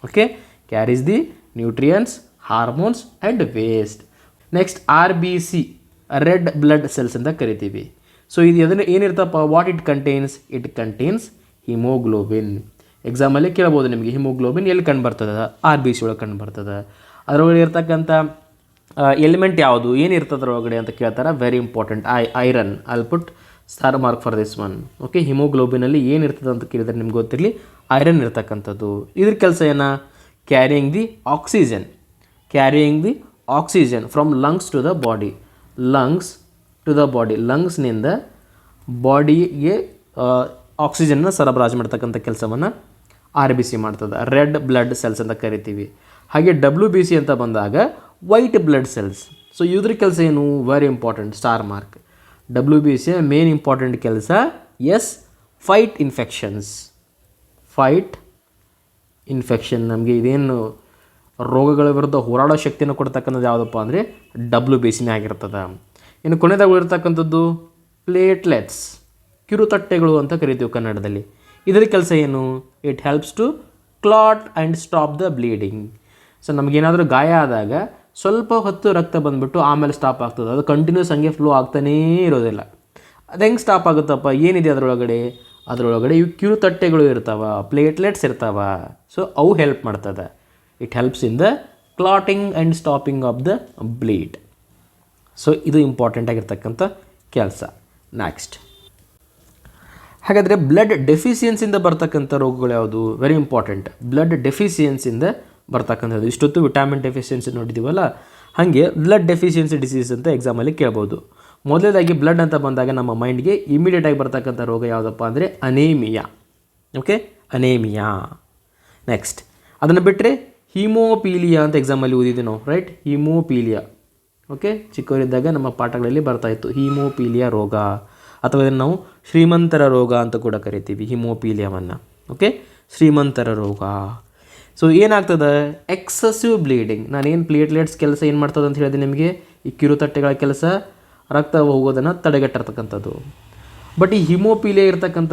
Okay, carries the nutrients, hormones and waste. Next RBC, red blood cells ಅಂತ ಕರಿತೀವಿ. ಸೊ ಇದು ಏನಿರ್ತಪ್ಪ? What it contains haemoglobin. ಎಕ್ಸಾಮಲ್ಲಿ ಕೇಳ್ಬೋದು ನಿಮಗೆ, ಹಿಮೋಗ್ಲೋಬಿನ್ ಎಲ್ಲಿ ಕಂಡು ಬರ್ತದೆ? RBC ಒಳಗೆ ಕಂಡು ಬರ್ತದೆ. ಅದರೊಳಗೆ ಇರ್ತಕ್ಕಂಥ ಎಲಿಮೆಂಟ್ ಯಾವುದು, ಏನಿರ್ತದೆ ಅದರೊಳಗಡೆ ಅಂತ ಕೇಳ್ತಾರೆ. Very important, iron. I'll put star mark for this one. Okay, ಹಿಮೋಗ್ಲೋಬಿನಲ್ಲಿ ಏನಿರ್ತದೆ ಅಂತ ಕೇಳಿದರೆ ನಿಮ್ಗೆ ಗೊತ್ತಿರಲಿ, ಐರನ್ ಇರ್ತಕ್ಕಂಥದ್ದು. ಇದ್ರ ಕೆಲಸ ಏನ? Carrying the oxygen from lungs to the body. ಲಂಗ್ಸ್ನಿಂದ ಬಾಡಿಗೆ ಆಕ್ಸಿಜನ್ನ ಸರಬರಾಜು ಮಾಡ್ತಕ್ಕಂಥ ಕೆಲಸವನ್ನು RBC ಮಾಡ್ತದೆ. ರೆಡ್ ಬ್ಲಡ್ ಸೆಲ್ಸ್ ಅಂತ ಕರಿತೀವಿ. ಹಾಗೆ WBC ಅಂತ ಬಂದಾಗ ವೈಟ್ ಬ್ಲಡ್ ಸೆಲ್ಸ್. ಸೊ ಇದ್ರ ಕೆಲಸ ಏನು? Very important, star mark. WBC main important ಕೆಲಸ ಫೈಟ್ ಇನ್ಫೆಕ್ಷನ್. ನಮಗೆ ಇದೇನು ರೋಗಗಳ ವಿರುದ್ಧ ಹೋರಾಡೋ ಶಕ್ತಿಯನ್ನು ಕೊಡ್ತಕ್ಕಂಥದ್ದು ಯಾವುದಪ್ಪ ಅಂದರೆ WBCನೇ ಆಗಿರ್ತದೆ. ಇನ್ನು ಕೊನೆದಾಗ ಇರ್ತಕ್ಕಂಥದ್ದು ಪ್ಲೇಟ್ಲೆಟ್ಸ್, ಕಿರುತಟ್ಟೆಗಳು ಅಂತ ಕರಿತೀವಿ ಕನ್ನಡದಲ್ಲಿ. ಇದರ ಕೆಲಸ ಏನು? It helps to clot and stop the bleeding. So ನಮಗೇನಾದರೂ ಗಾಯ ಆದಾಗ ಸ್ವಲ್ಪ ಹೊತ್ತು ರಕ್ತ ಬಂದುಬಿಟ್ಟು ಆಮೇಲೆ ಸ್ಟಾಪ್ ಆಗ್ತದೆ. ಅದು ಕಂಟಿನ್ಯೂಸ್ ಹಂಗೆ ಫ್ಲೋ ಆಗ್ತಾನೇ ಇರೋದಿಲ್ಲ. ಅದು ಹೆಂಗೆ ಸ್ಟಾಪ್ ಆಗುತ್ತಪ್ಪ? ಏನಿದೆ ಅದರೊಳಗಡೆ ಇವು ಕಿರುತಟ್ಟೆಗಳು ಇರ್ತಾವೆ, ಪ್ಲೇಟ್ಲೆಟ್ಸ್ ಇರ್ತಾವೆ. ಸೊ ಅವು ಹೆಲ್ಪ್ ಮಾಡ್ತದೆ. It helps in the clotting and stopping of the bleed. So ಇದು ಇಂಪಾರ್ಟೆಂಟ್ ಆಗಿರ್ತಕ್ಕಂಥ ಕೆಲಸ. ನೆಕ್ಸ್ಟ್, ಹಾಗಾದರೆ ಬ್ಲಡ್ ಡೆಫಿಷಿಯನ್ಸಿಯಿಂದ ಬರ್ತಕ್ಕಂಥ ರೋಗಗಳು ಯಾವುದು? ವೆರಿ ಇಂಪಾರ್ಟೆಂಟ್, ಬ್ಲಡ್ ಡೆಫಿಷಿಯನ್ಸಿಯಿಂದ ಬರ್ತಕ್ಕಂಥದ್ದು. ಇಷ್ಟೊತ್ತು ವಿಟಾಮಿನ್ ಡೆಫಿಷಿಯನ್ಸಿ ನೋಡಿದ್ದೀವಲ್ಲ, ಹಾಗೆ ಬ್ಲಡ್ ಡೆಫಿಷಿಯನ್ಸಿ ಡಿಸೀಸ್ ಅಂತ ಎಕ್ಸಾಮಲ್ಲಿ ಕೇಳ್ಬೋದು. ಮೊದಲೇದಾಗಿ ಬ್ಲಡ್ ಅಂತ ಬಂದಾಗ ನಮ್ಮ ಮೈಂಡ್ಗೆ ಇಮಿಡಿಯೇಟಾಗಿ ಬರ್ತಕ್ಕಂಥ ರೋಗ ಯಾವುದಪ್ಪ ಅಂದರೆ ಅನೇಮಿಯಾ. Okay, anaemia. ನೆಕ್ಸ್ಟ್, ಅದನ್ನು ಬಿಟ್ಟರೆ ಹಿಮೋಪೀಲಿಯಾ ಅಂತ ಎಕ್ಸಾಮಲ್ಲಿ ಓದಿದ್ವಿ ನಾವು, ರೈಟ್? ಹಿಮೋಪೀಲಿಯಾ. ಓಕೆ, ಚಿಕ್ಕವರಿದ್ದಾಗ ನಮ್ಮ ಪಾಠಗಳಲ್ಲಿ ಬರ್ತಾಯಿತ್ತು ಹಿಮೋಪೀಲಿಯಾ ರೋಗ, ಅಥವಾ ಇದನ್ನು ನಾವು ಶ್ರೀಮಂತರ ರೋಗ ಅಂತ ಕೂಡ ಕರಿತೀವಿ, ಹಿಮೋಪೀಲಿಯಾವನ್ನು. ಓಕೆ, ಶ್ರೀಮಂತರ ರೋಗ. ಸೊ ಏನಾಗ್ತದೆ? Excessive bleeding. ನಾನೇನು ಪ್ಲೇಟ್ಲೆಟ್ಸ್ ಕೆಲಸ ಏನು ಮಾಡ್ತದೆ ಅಂತ ಹೇಳಿದೆ ನಿಮಗೆ? ಈ ಕಿರುತಟ್ಟೆಗಳ ಕೆಲಸ ರಕ್ತ ಹೋಗೋದನ್ನು ತಡೆಗಟ್ಟಿರ್ತಕ್ಕಂಥದ್ದು. ಬಟ್ ಈ ಹಿಮೋಪೀಲಿಯಾ ಇರ್ತಕ್ಕಂಥ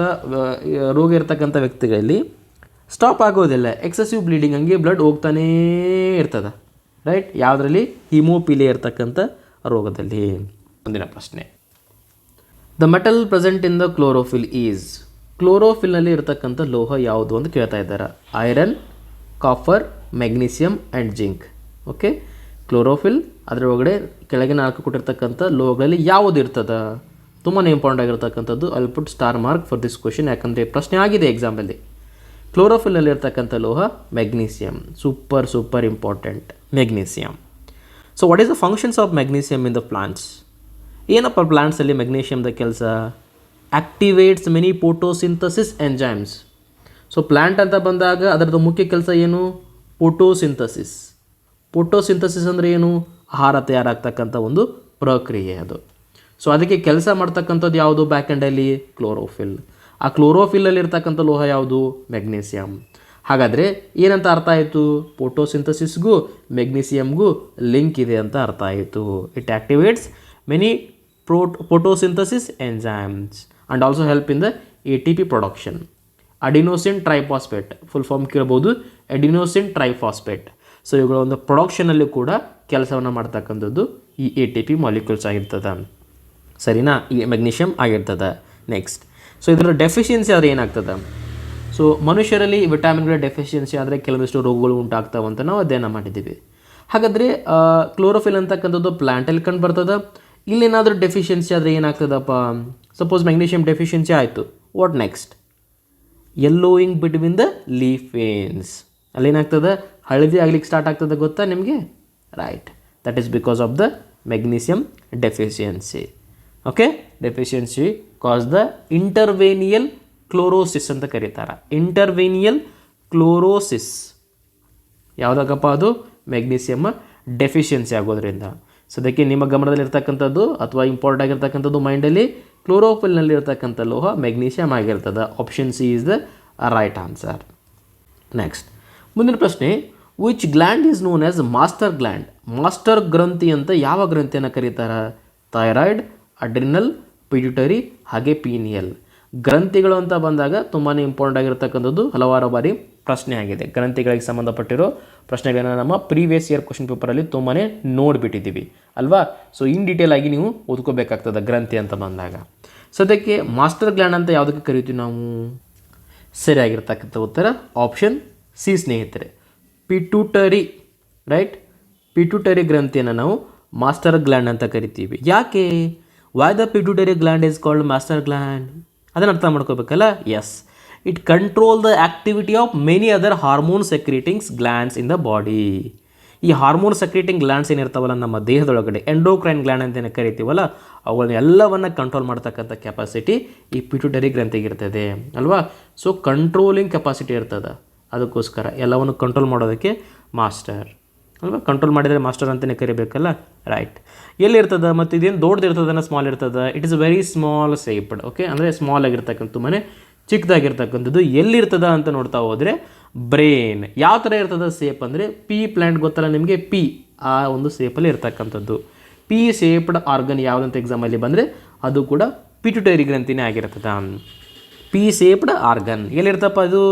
ರೋಗ ಇರ್ತಕ್ಕಂಥ ವ್ಯಕ್ತಿಗಳಲ್ಲಿ ಸ್ಟಾಪ್ ಆಗೋದಿಲ್ಲ, ಎಕ್ಸಸಿವ್ ಬ್ಲೀಡಿಂಗ್, ಹಂಗೆ ಬ್ಲಡ್ ಹೋಗ್ತಾನೇ ಇರ್ತದೆ, ರೈಟ್? ಯಾವುದರಲ್ಲಿ? ಹಿಮೋಪೀಲಿಯಾ ಇರ್ತಕ್ಕಂಥ ರೋಗದಲ್ಲಿ. ಮುಂದಿನ ಪ್ರಶ್ನೆ, the metal present in the chlorophyll is. ಕ್ಲೋರೋಫಿಲ್ನಲ್ಲಿ ಇರ್ತಕ್ಕಂಥ ಲೋಹ ಯಾವುದು ಅಂತ ಕೇಳ್ತಾ ಇದ್ದಾರೆ. Iron, copper, magnesium and zinc. Okay, chlorophyll ಅದರೊಳಗಡೆ ಕೆಳಗೆ 4 ಕೊಟ್ಟಿರ್ತಕ್ಕಂಥ ಲೋಹಗಳಲ್ಲಿ ಯಾವುದು ಇರ್ತದೆ? ತುಂಬಾ ಇಂಪಾರ್ಟೆಂಟ್ ಆಗಿರ್ತಕ್ಕಂಥದ್ದು. I will put star mark for this question, ಯಾಕಂದರೆ ಪ್ರಶ್ನೆ ಆಗಿದೆ ಎಕ್ಸಾಮಲ್ಲಿ. ಕ್ಲೋರೋಫಿಲ್ನಲ್ಲಿ ಇರ್ತಕ್ಕಂಥ ಲೋಹ magnesium. Super important, magnesium. So what is the functions of magnesium in the plants? ಏನಪ್ಪ ಪ್ಲಾಂಟ್ಸಲ್ಲಿ ಮೆಗ್ನೀಷಿಯಮ್ದ ಕೆಲಸ? Activates many photosynthesis enzymes. So plant ಅಂತ ಬಂದಾಗ ಅದರದ್ದು ಮುಖ್ಯ ಕೆಲಸ ಏನು? ಫೋಟೋಸಿಂಥಸಿಸ್. ಫೋಟೋಸಿಂಥಸಿಸ್ ಅಂದರೆ ಏನು? ಆಹಾರ ತಯಾರಾಗ್ತಕ್ಕಂಥ ಒಂದು ಪ್ರಕ್ರಿಯೆ ಅದು. ಸೊ ಅದಕ್ಕೆ ಕೆಲಸ ಮಾಡ್ತಕ್ಕಂಥದ್ದು ಯಾವುದು? ಬ್ಯಾಕ್ ಎಂಡಲ್ಲಿ ಕ್ಲೋರೋಫಿಲ್. ಆ ಕ್ಲೋರೋಫಿಲ್ಲಲ್ಲಿ ಇರ್ತಕ್ಕಂಥ ಲೋಹ ಯಾವುದು? ಮೆಗ್ನೀಸಿಯಮ್. ಹಾಗಾದರೆ ಏನಂತ ಅರ್ಥ ಆಯಿತು? ಫೋಟೋಸಿಂಥಸಿಸ್ಗೂ ಮೆಗ್ನೀಸಿಯಮ್ಗೂ ಲಿಂಕ್ ಇದೆ ಅಂತ ಅರ್ಥ ಆಯಿತು. It activates many photosynthesis enzymes and also help in the ATP production. Adenosine triphosphate, full form ಕೇಳ್ಬೋದು, ಅಡಿನೋಸಿನ್ ಟ್ರೈಫಾಸ್ಫೇಟ್. ಸೊ ಇವುಗಳ ಒಂದು ಪ್ರೊಡಕ್ಷನಲ್ಲಿ ಕೂಡ ಕೆಲಸವನ್ನು ಮಾಡ್ತಕ್ಕಂಥದ್ದು ಈ ATP ಮಾಲಿಕ್ಯೂಲ್ಸ್ ಆಗಿರ್ತದೆ, ಸರಿನಾ? ಈ ಮೆಗ್ನೀಷಿಯಮ್ ಆಗಿರ್ತದೆ. ನೆಕ್ಸ್ಟ್, ಸೊ ಇದರ ಡೆಫಿಷಿಯನ್ಸಿ ಆದರೆ ಏನಾಗ್ತದೆ? ಸೊ ಮನುಷ್ಯರಲ್ಲಿ ವಿಟಾಮಿನ್ಗಳ ಡೆಫಿಷಿಯನ್ಸಿ ಆದರೆ ಕೆಲವೊಂದಿಷ್ಟು ರೋಗಗಳು ಉಂಟಾಗ್ತಾವೆ ಅಂತ ನಾವು ಅಧ್ಯಯನ ಮಾಡಿದ್ದೀವಿ. ಹಾಗಾದರೆ ಕ್ಲೋರೋಫಿಲ್ ಅಂತಕ್ಕಂಥದ್ದು ಪ್ಲ್ಯಾಂಟಲ್ಲಿ ಕಂಡು ಬರ್ತದೆ. ಇಲ್ಲೇನಾದರೂ ಡೆಫಿಷಿಯನ್ಸಿ ಆದರೆ ಏನಾಗ್ತದಪ್ಪ? ಸಪೋಸ್ ಮೆಗ್ನೀಷಿಯಮ್ ಡೆಫಿಷಿಯನ್ಸಿ ಆಯಿತು, what next? Yellowing between the leaf veins. ಅಲ್ಲೇನಾಗ್ತದೆ? ಹಳದಿ ಆಗ್ಲಿಕ್ಕೆ ಸ್ಟಾರ್ಟ್ ಆಗ್ತದೆ, ಗೊತ್ತಾ ನಿಮಗೆ? Right, that is because of the magnesium deficiency. Okay, deficiency causes the interveinal chlorosis ಅಂತ ಕರೀತಾರೆ. ಇಂಟರ್ವೇನಿಯಲ್ ಕ್ಲೋರೋಸಿಸ್. ಯಾವುದಕ್ಕಪ್ಪ ಅದು? ಮೆಗ್ನೀಷಿಯಮ್ ಡೆಫಿಷಿಯನ್ಸಿ ಆಗೋದ್ರಿಂದ. ಸೊ ಅದಕ್ಕೆ ನಿಮ್ಮ ಗಮನದಲ್ಲಿರ್ತಕ್ಕಂಥದ್ದು ಅಥವಾ ಇಂಪಾರ್ಟೆಂಟ್ ಆಗಿರ್ತಕ್ಕಂಥದ್ದು ಮೈಂಡಲ್ಲಿ ಕ್ಲೋರೋಫಿಲ್ನಲ್ಲಿ ಇರ್ತಕ್ಕಂಥ ಲೋಹ ಮೆಗ್ನೀಷಿಯಮ್ ಆಗಿರ್ತದೆ. Option C is the right answer. Next ಮುಂದಿನ ಪ್ರಶ್ನೆ, which gland is known as master gland? Master ಗ್ರಂಥಿ ಅಂತ ಯಾವ ಗ್ರಂಥಿಯನ್ನು ಕರೀತಾರೆ? ಥೈರಾಯ್ಡ್, ಅಡ್ರಿನಲ್, ಪಿಟ್ಯೂಟರಿ ಹಾಗೆ ಪೀನಿಯಲ್. ಗ್ರಂಥಿಗಳು ಅಂತ ಬಂದಾಗ ತುಂಬಾ ಇಂಪಾರ್ಟೆಂಟ್ ಆಗಿರ್ತಕ್ಕಂಥದ್ದು, ಹಲವಾರು ಬಾರಿ ಪ್ರಶ್ನೆ ಆಗಿದೆ. ಗ್ರಂಥಿಗಳಿಗೆ ಸಂಬಂಧಪಟ್ಟಿರೋ ಪ್ರಶ್ನೆಗಳನ್ನು ನಮ್ಮ ಪ್ರೀವಿಯಸ್ ಇಯರ್ ಕ್ವಶನ್ ಪೇಪರಲ್ಲಿ ತುಂಬಾ ನೋಡಿಬಿಟ್ಟಿದ್ದೀವಿ ಅಲ್ವಾ. ಸೊ ಇನ್ ಡೀಟೇಲ್ ಆಗಿ ನೀವು ಓದ್ಕೋಬೇಕಾಗ್ತದೆ ಗ್ರಂಥಿ ಅಂತ ಬಂದಾಗ. ಸದ್ಯಕ್ಕೆ ಮಾಸ್ಟರ್ ಗ್ಲ್ಯಾಂಡ್ ಅಂತ ಯಾವುದಕ್ಕೆ ಕರಿತೀವಿ ನಾವು? ಸರಿಯಾಗಿರ್ತಕ್ಕಂಥ ಉತ್ತರ ಆಪ್ಷನ್ ಸಿ ಸ್ನೇಹಿತರೆ, ಪಿಟ್ಯೂಟರಿ. ರೈಟ್, ಪಿಟ್ಯೂಟರಿ ಗ್ರಂಥಿಯನ್ನು ನಾವು ಮಾಸ್ಟರ್ ಗ್ಲ್ಯಾಂಡ್ ಅಂತ ಕರಿತೀವಿ. ಯಾಕೆ? Why the pituitary gland is called master gland? ಅದನ್ನು ಅರ್ಥ ಮಾಡ್ಕೋಬೇಕಲ್ಲ. Yes, it control the activity of many other hormone secretings glands in the body. ಈ ಹಾರ್ಮೋನ್ ಸೆಕ್ರೀಟಿಂಗ್ ಗ್ಲ್ಯಾಂಡ್ಸ್ ಏನಿರ್ತಾವಲ್ಲ ನಮ್ಮ ದೇಹದೊಳಗಡೆ, ಎಂಡೋಕ್ರೈನ್ ಗ್ಲ್ಯಾಂಡ್ ಅಂತ ಕರಿತೀವಲ್ಲ, ಅವುಗಳನ್ನ ಎಲ್ಲವನ್ನು ಕಂಟ್ರೋಲ್ ಮಾಡ್ತಕ್ಕಂಥ ಕೆಪಾಸಿಟಿ ಈ ಪಿಟ್ಯೂಟರಿ ಗ್ರಂಥಿಗೆ ಇರ್ತದೆ ಅಲ್ವಾ. ಸೊ ಕಂಟ್ರೋಲಿಂಗ್ ಕೆಪಾಸಿಟಿ ಇರ್ತದೆ, ಅದಕ್ಕೋಸ್ಕರ ಎಲ್ಲವನ್ನು ಕಂಟ್ರೋಲ್ ಮಾಡೋದಕ್ಕೆ ಮಾಸ್ಟರ್ ಅಲ್ವಾ. ಕಂಟ್ರೋಲ್ ಮಾಡಿದರೆ ಮಾಸ್ಟರ್ ಅಂತಲೇ ಕರಿಬೇಕಲ್ಲ. ರೈಟ್, ಎಲ್ಲಿರ್ತದೆ ಮತ್ತು ಇದೇನು ದೊಡ್ಡದಿರ್ತದೆ ಸ್ಮಾಲ್ ಇರ್ತದೆ? It is very small shaped. Okay, ಅಂದರೆ ಸ್ಮಾಲ್ ಆಗಿರ್ತಕ್ಕಂಥ ತುಂಬಾ ಚಿಕ್ಕದಾಗಿರ್ತಕ್ಕಂಥದ್ದು. ಎಲ್ಲಿರ್ತದ ಅಂತ ನೋಡ್ತಾ ಹೋದರೆ ಬ್ರೈನ್. ಯಾವ ಥರ ಇರ್ತದೆ ಸೇಪ್ ಅಂದರೆ ಪಿ ಪ್ಲ್ಯಾಂಟ್ ಗೊತ್ತಲ್ಲ ನಿಮಗೆ, ಪಿ ಆ ಒಂದು ಶೇಪಲ್ಲಿ ಇರ್ತಕ್ಕಂಥದ್ದು. ಪಿ ಶೇಪ್ಡ್ ಆರ್ಗನ್ ಯಾವುದಂತ ಎಕ್ಸಾಮಲ್ಲಿ ಬಂದರೆ ಅದು ಕೂಡ ಪಿಟ್ಯೂಟರಿ ಗ್ರಂಥಿನೇ ಆಗಿರ್ತದೆ. ಪಿ ಶೇಪ್ಡ್ ಆರ್ಗನ್ ಎಲ್ಲಿರ್ತಪ್ಪ ಅದು?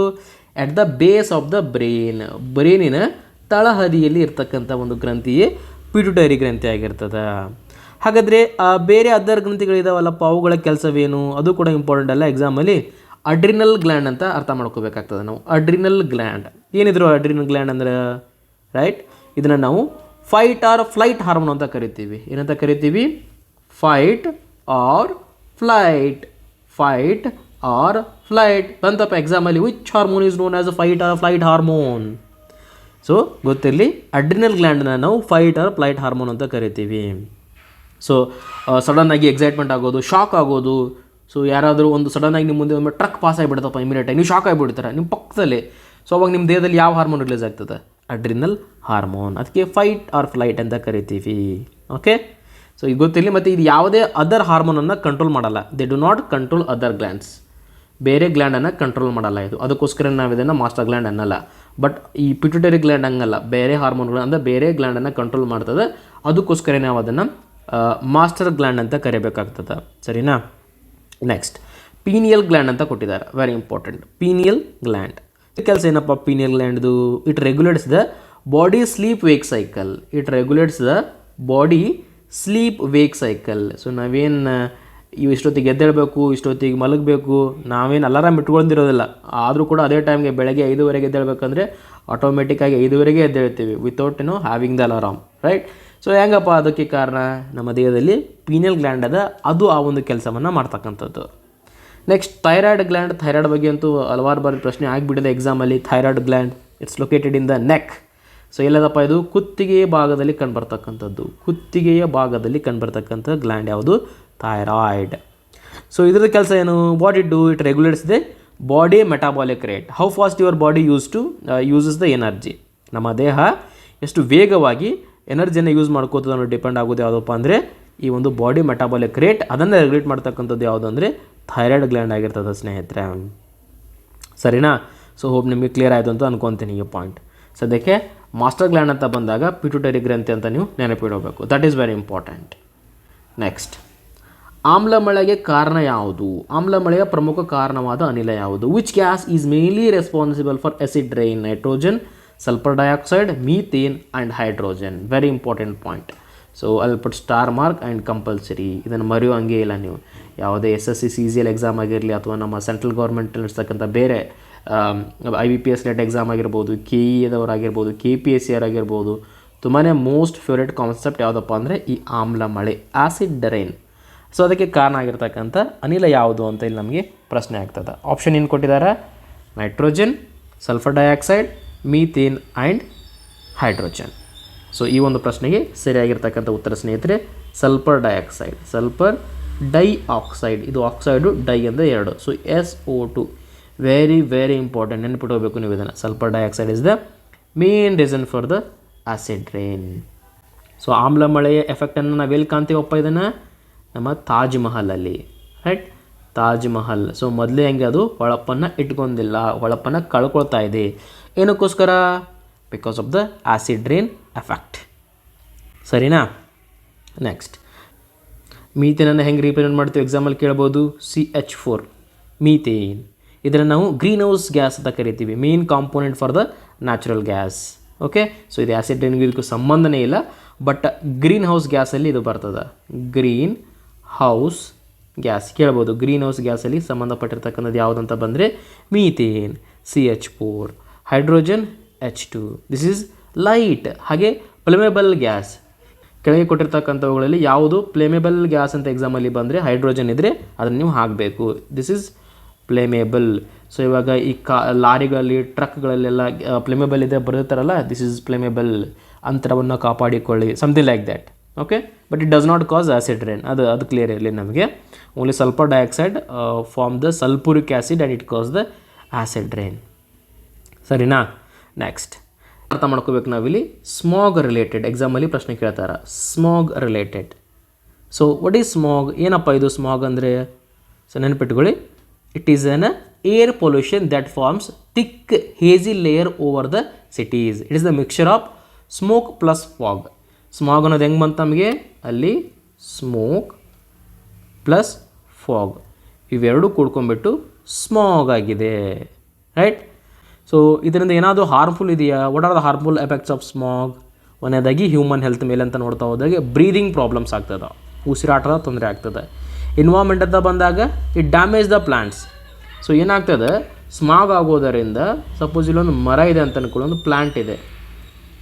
At the base of the brain. ಬ್ರೈನಿನ ತಳಹದಿಯಲ್ಲಿ ಇರ್ತಕ್ಕಂಥ ಒಂದು ಗ್ರಂಥಿಯೇ ಪಿಟ್ಯೂಟರಿ ಗ್ರಂಥಿ ಆಗಿರ್ತದೆ. ಹಾಗಾದರೆ ಬೇರೆ ಅದರ್ ಗ್ರಂಥಿಗಳಿದಾವಲ್ಲಪ್ಪ, ಅವುಗಳ ಕೆಲಸವೇನು? ಅದು ಕೂಡ ಇಂಪಾರ್ಟೆಂಟ್ ಅಲ್ಲ ಎಕ್ಸಾಮಲ್ಲಿ. ಅಡ್ರಿನಲ್ ಗ್ಲ್ಯಾಂಡ್ ಅಂತ ಅರ್ಥ ಮಾಡ್ಕೋಬೇಕಾಗ್ತದೆ ನಾವು. ಅಡ್ರಿನಲ್ ಗ್ಲ್ಯಾಂಡ್ ಏನಿದ್ರು ಅಡ್ರಿನಲ್ ಗ್ಲ್ಯಾಂಡ್ ಅಂದರೆ, ರೈಟ್, ಇದನ್ನು ನಾವು ಫೈಟ್ ಆರ್ ಫ್ಲೈಟ್ ಹಾರ್ಮೋನ್ ಅಂತ ಕರಿತೀವಿ. ಏನಂತ ಕರಿತೀವಿ? Fight or flight. Fight or flight ಬಂತಪ್ಪ ಎಕ್ಸಾಮಲ್ಲಿ. Which hormone is known as fight or flight hormone? So ಗೊತ್ತಿರಲಿ, ಅಡ್ರಿನಲ್ ಗ್ಲ್ಯಾಂಡನ್ನ ನಾವು ಫೈಟ್ ಆರ್ ಫ್ಲೈಟ್ ಹಾರ್ಮೋನ್ ಅಂತ ಕರಿತೀವಿ. ಸೊ ಸಡನ್ನಾಗಿ ಎಕ್ಸೈಟ್ಮೆಂಟ್ ಆಗೋದು, ಶಾಕ್ ಆಗೋದು. ಸೊ ಯಾರಾದರೂ ಒಂದು ಸಡನ್ನಾಗಿ ನಿಮ್ಮ ಮುಂದೆ ಒಮ್ಮೆ ಟ್ರಕ್ ಪಾಸ್ ಆಗಿಬಿಡ್ತಪ್ಪ, ಇಮಿಡಿಯೇಟಾಗಿ ನೀವು ಶಾಕ್ ಆಗಿಬಿಡ್ತಾರೆ ನಿಮ್ಮ ಪಕ್ಕದಲ್ಲಿ. ಸೊ ಅವಾಗ ನಿಮ್ಮ ದೇಹದಲ್ಲಿ ಯಾವ ಹಾರ್ಮೋನ್ ರಿಲೀಸ್ ಆಗ್ತದೆ? Adrenal hormone. ಅದಕ್ಕೆ ಫೈಟ್ ಆರ್ ಫ್ಲೈಟ್ ಅಂತ ಕರಿತೀವಿ. ಓಕೆ, ಸೊ ಇದು ಗೊತ್ತಿರಲಿ. ಮತ್ತು ಇದು ಯಾವುದೇ ಅದರ್ ಹಾರ್ಮೋನನ್ನು ಕಂಟ್ರೋಲ್ ಮಾಡಲ್ಲ. They do not control other glands. ಬೇರೆ ಗ್ಲ್ಯಾಂಡನ್ನು ಕಂಟ್ರೋಲ್ ಮಾಡಲ್ಲ ಇದು. ಅದಕ್ಕೋಸ್ಕರ ನಾವು ಇದನ್ನು ಮಾಸ್ಟರ್ ಗ್ಲ್ಯಾಂಡ್ ಅನ್ನಲ್ಲ. ಬಟ್ ಈ ಪಿಟ್ಯೂಟರಿ ಗ್ಲ್ಯಾಂಡ್ ಹಂಗಲ್ಲ, ಬೇರೆ ಹಾರ್ಮೋನ್ಗಳು ಅಂದರೆ ಬೇರೆ ಗ್ಲ್ಯಾಂಡನ್ನು ಕಂಟ್ರೋಲ್ ಮಾಡ್ತದೆ. ಅದಕ್ಕೋಸ್ಕರ ನಾವು ಅದನ್ನು ಮಾಸ್ಟರ್ ಗ್ಲ್ಯಾಂಡ್ ಅಂತ ಕರಿಬೇಕಾಗ್ತದೆ. ಸರಿನಾ? ನೆಕ್ಸ್ಟ್ ಪೀನಿಯಲ್ ಗ್ಲ್ಯಾಂಡ್ ಅಂತ ಕೊಟ್ಟಿದ್ದಾರೆ, ವೆರಿ ಇಂಪಾರ್ಟೆಂಟ್. ಪೀನಿಯಲ್ ಗ್ಲ್ಯಾಂಡ್ ಕೆಲಸ ಏನಪ್ಪ? ಪೀನಿಯಲ್ ಗ್ಲ್ಯಾಂಡ್ದು it regulates the body sleep wake cycle. It regulates the body sleep wake cycle. So ನಾವೇನು ಇಷ್ಟೊತ್ತಿಗೆ ಎದ್ದೇಳಬೇಕು, ಇಷ್ಟೊತ್ತಿಗೆ ಮಲಗಬೇಕು, ನಾವೇನು ಅಲಾರಾಮ್ ಇಟ್ಕೊಂಡಿರೋದಿಲ್ಲ. ಆದರೂ ಕೂಡ ಅದೇ ಟೈಮ್ಗೆ ಬೆಳಗ್ಗೆ 5:30 ಎದ್ದೇಳಬೇಕಂದ್ರೆ ಆಟೋಮೆಟಿಕ್ಕಾಗಿ 5:30 ಎದ್ದೇಳ್ತೀವಿ without having the alarm. Right, so ಹೆಂಗಪ್ಪ? ಅದಕ್ಕೆ ಕಾರಣ ನಮ್ಮ ದೇಹದಲ್ಲಿ ಪೀನಿಯಲ್ ಗ್ಲ್ಯಾಂಡ್ ಅದ, ಅದು ಆ ಒಂದು ಕೆಲಸವನ್ನು ಮಾಡ್ತಕ್ಕಂಥದ್ದು. Next thyroid gland. ಥೈರಾಯ್ಡ್ ಬಗ್ಗೆ ಅಂತೂ ಹಲವಾರು ಬಾರಿ ಪ್ರಶ್ನೆ ಆಗಿಬಿಟ್ಟಿದೆ ಎಕ್ಸಾಮಲ್ಲಿ. Thyroid gland it's located in the neck. So ಎಲ್ಲದಪ್ಪ ಇದು? ಕುತ್ತಿಗೆಯ ಭಾಗದಲ್ಲಿ ಕಂಡುಬರ್ತಕ್ಕಂಥದ್ದು. ಕುತ್ತಿಗೆಯ ಭಾಗದಲ್ಲಿ ಕಂಡುಬರ್ತಕ್ಕಂಥ ಗ್ಲ್ಯಾಂಡ್ ಯಾವುದು? ಥೈರಾಯ್ಡ್. ಸೊ ಇದರ ಕೆಲಸ ಏನು? What it do? It regulates the body metabolic rate. How fast your body uses the energy. ನಮ್ಮ ದೇಹ ಎಷ್ಟು ವೇಗವಾಗಿ ಎನರ್ಜಿಯನ್ನು ಯೂಸ್ ಮಾಡ್ಕೋತದೆ ಅನ್ನೋ ಡಿಪೆಂಡ್ ಆಗೋದು ಯಾವುದಪ್ಪ ಅಂದರೆ ಈ ಒಂದು ಬಾಡಿ ಮೆಟಾಬಾಲಿಕ್ ರೇಟ್. ಅದನ್ನು ರೆಗ್ಯುಲೇಟ್ ಮಾಡ್ತಕ್ಕಂಥದ್ದು ಯಾವುದು ಅಂದರೆ ಥೈರಾಯ್ಡ್ ಗ್ಲ್ಯಾಂಡ್ ಆಗಿರ್ತದೆ ಸ್ನೇಹಿತರೆ. ಸರಿನಾ? ಸೊ ಹೋಪ್ ನಿಮಗೆ ಕ್ಲಿಯರ್ ಆಯಿತು ಅಂತ ಅನ್ಕೊತೀನಿ ಈ ಪಾಯಿಂಟ್. ಸದ್ಯಕ್ಕೆ ಮಾಸ್ಟರ್ ಗ್ಲ್ಯಾಂಡ್ ಅಂತ ಬಂದಾಗ ಪಿಟ್ಯೂಟರಿ ಗ್ರಂಥಿ ಅಂತ ನೀವು ನೆನಪಿಡಬೇಕು. That is very important. Next, ಆಮ್ಲಮಳೆಗೆ ಕಾರಣ ಯಾವುದು? ಆಮ್ಲಮಳೆಯ ಪ್ರಮುಖ ಕಾರಣವಾದ ಅನಿಲ ಯಾವುದು? Which gas is mainly responsible for acid rain? Nitrogen, sulphur dioxide, methane and hydrogen. Very important point. So I'll put star mark and compulsory. ಇದನ್ನು ಮರೆಯೋ ಹಂಗೆ ಇಲ್ಲ ನೀವು. ಯಾವುದೇ SSC CGL ಎಕ್ಸಾಮ್ ಆಗಿರಲಿ ಅಥವಾ ನಮ್ಮ ಸೆಂಟ್ರಲ್ ಗೌರ್ಮೆಂಟ್ ಇರ್ತಕ್ಕಂಥ ಬೇರೆ IBPS ನೆಟ್ ಎಕ್ಸಾಮ್ ಆಗಿರ್ಬೋದು, KE KPSC ಆಗಿರ್ಬೋದು, ತುಂಬಾ ಮೋಸ್ಟ್ ಫೇವ್ರೇಟ್ ಕಾನ್ಸೆಪ್ಟ್ ಯಾವುದಪ್ಪ ಅಂದರೆ ಈ ಆಮ್ಲ ಮಳೆ, ಆಸಿಡ್ ರೈನ್. ಸೊ ಅದಕ್ಕೆ ಕಾರಣ ಆಗಿರ್ತಕ್ಕಂಥ ಅನಿಲ ಯಾವುದು ಅಂತ ಇಲ್ಲಿ ನಮಗೆ ಪ್ರಶ್ನೆ ಆಗ್ತದೆ. ಆಪ್ಷನ್ ಏನು ಕೊಟ್ಟಿದ್ದಾರೆ? Nitrogen, sulphur dioxide, methane and hydrogen. So ಈ ಒಂದು ಪ್ರಶ್ನೆಗೆ ಸರಿಯಾಗಿರ್ತಕ್ಕಂಥ ಉತ್ತರ ಸ್ನೇಹಿತರೆ ಸಲ್ಫರ್ ಡೈಆಕ್ಸೈಡ್. ಸಲ್ಫರ್ ಡೈಆಕ್ಸೈಡ್, ಇದು ಆಕ್ಸೈಡು, ಡೈ ಅಂದರೆ 2. So SO2 very very important, ನೆನ್ಪಿಟ್ಕೋಬೇಕು ನೀವು ಇದನ್ನು. Sulphur dioxide is the main reason for the acid rain. So ಆಮ್ಲ ಮಳೆಯ ಎಫೆಕ್ಟನ್ನು ನಾವೆಲ್ಲಿ ಕಾಣ್ತೀವಪ್ಪ ಇದನ್ನು? ನಮ್ಮ ತಾಜ್ ಮಹಲಲ್ಲಿ, ರೈಟ್? ತಾಜ್ ಮಹಲ್. ಸೊ ಮೊದಲೇ ಹೆಂಗೆ ಅದು ಹೊಳಪನ್ನು ಇಟ್ಕೊಂಡಿಲ್ಲ, ಹೊಳಪನ್ನು ಕಳ್ಕೊಳ್ತಾ ಇದೆ. ಏನಕ್ಕೋಸ್ಕರ? Because of the acid rain effect. ಸರಿನಾ? ನೆಕ್ಸ್ಟ್, ಮೀಥೇನನ್ನು ಹೆಂಗೆ ರಿಪ್ರೆಸೆಂಟ್ ಮಾಡ್ತೀವಿ ಎಕ್ಸಾಂಪಲ್ ಕೇಳ್ಬೋದು. CH4 methane. ಇದನ್ನು ನಾವು ಗ್ರೀನ್ ಹೌಸ್ ಗ್ಯಾಸ್ ಅಂತ ಕರಿತೀವಿ, main component for the natural gas. Okay, so ಇದು ಆ್ಯಸಿಡ್ ರೈನ್ಗೆ ಇದಕ್ಕೂ ಸಂಬಂಧನೇ ಇಲ್ಲ, ಬಟ್ ಗ್ರೀನ್ ಹೌಸ್ ಗ್ಯಾಸಲ್ಲಿ ಇದು ಬರ್ತದೆ. ಗ್ರೀನ್ ಹೌಸ್ ಗ್ಯಾಸ್ ಕೇಳ್ಬೋದು. ಗ್ರೀನ್ ಹೌಸ್ ಗ್ಯಾಸಲ್ಲಿ ಸಂಬಂಧಪಟ್ಟಿರ್ತಕ್ಕಂಥದ್ದು ಯಾವುದಂತ ಬಂದರೆ methane, CH4. Hydrogen H2. This is light. ಹಾಗೆ ಫ್ಲೇಮೇಬಲ್ ಗ್ಯಾಸ್, ಕೆಳಗೆ ಕೊಟ್ಟಿರ್ತಕ್ಕಂಥವುಗಳಲ್ಲಿ ಯಾವುದು ಫ್ಲೇಮೇಬಲ್ ಗ್ಯಾಸ್ ಅಂತ ಎಕ್ಸಾಮಲ್ಲಿ ಬಂದರೆ ಹೈಡ್ರೋಜನ್ ಇದ್ದರೆ ಅದನ್ನು ನೀವು ಹಾಕಬೇಕು. This is flammable. ಸೊ ಇವಾಗ ಈ ಲಾರಿಗಳಲ್ಲಿ, ಟ್ರಕ್ಗಳಲ್ಲೆಲ್ಲ ಫ್ಲೇಮೇಬಲ್ ಇದೆ ಬರುತ್ತಾರಲ್ಲ, ದಿಸ್ ಈಸ್ ಫ್ಲೇಮೇಬಲ್. ಅಂತರವನ್ನು ಕಾಪಾಡಿಕೊಳ್ಳಿ, something like that. Okay, but it does not cause acid rain. ಅದು ಕ್ಲಿಯರ್ ಇರಲಿ ನಮಗೆ. Only sulphur dioxide form the sulphuric acid and it cause the acid rain. ಸರಿನಾ? Next ಅರ್ಥ ಮಾಡ್ಕೋಬೇಕು ನಾವಿಲ್ಲಿ. ಸ್ಮಾಗ್ ರಿಲೇಟೆಡ್ ಎಕ್ಸಾಮಲ್ಲಿ ಪ್ರಶ್ನೆ ಕೇಳ್ತಾರೆ, smog related. So what is smog? ಏನಪ್ಪ ಇದು ಸ್ಮಾಗ್ ಅಂದರೆ? ಸೊ ನೆನಪಿಟ್ಕೊಳ್ಳಿ, it is an air pollution that forms thick hazy layer over the cities. It is the mixture of smoke plus fog. Smog ಅನ್ನೋದು ಹೆಂಗೆ ಬಂತು ನಮಗೆ? ಅಲ್ಲಿ ಸ್ಮೋಕ್ ಪ್ಲಸ್ ಫಾಗ್ ಇವೆರಡು ಕೂಡ್ಕೊಂಡ್ಬಿಟ್ಟು ಸ್ಮಾಗ್ ಆಗಿದೆ, ರೈಟ್? ಸೊ ಇದರಿಂದ ಏನಾದರೂ ಹಾರ್ಮ್ಫುಲ್ ಇದೆಯಾ? What are the harmful effects of smog? ಒಂದನೇದಾಗಿ ಹ್ಯೂಮನ್ ಹೆಲ್ತ್ ಮೇಲೆ ಅಂತ ನೋಡ್ತಾ ಹೋದಾಗೆ ಬ್ರೀದಿಂಗ್ ಪ್ರಾಬ್ಲಮ್ಸ್ ಆಗ್ತದೆ, ಉಸಿರಾಟದ ತೊಂದರೆ ಆಗ್ತದೆ. ಎನ್ವೈರ್ಮೆಂಟ್ ಅಂತ ಬಂದಾಗ it damage the plants. So ಏನಾಗ್ತದೆ, ಸ್ಮಾಗ್ ಆಗೋದರಿಂದ ಸಪೋಸ್ ಇಲ್ಲೊಂದು ಮರ ಇದೆ ಅಂತ ಅನ್ಕೊಳ್ಳಿ, ಒಂದು ಪ್ಲ್ಯಾಂಟ್ ಇದೆ.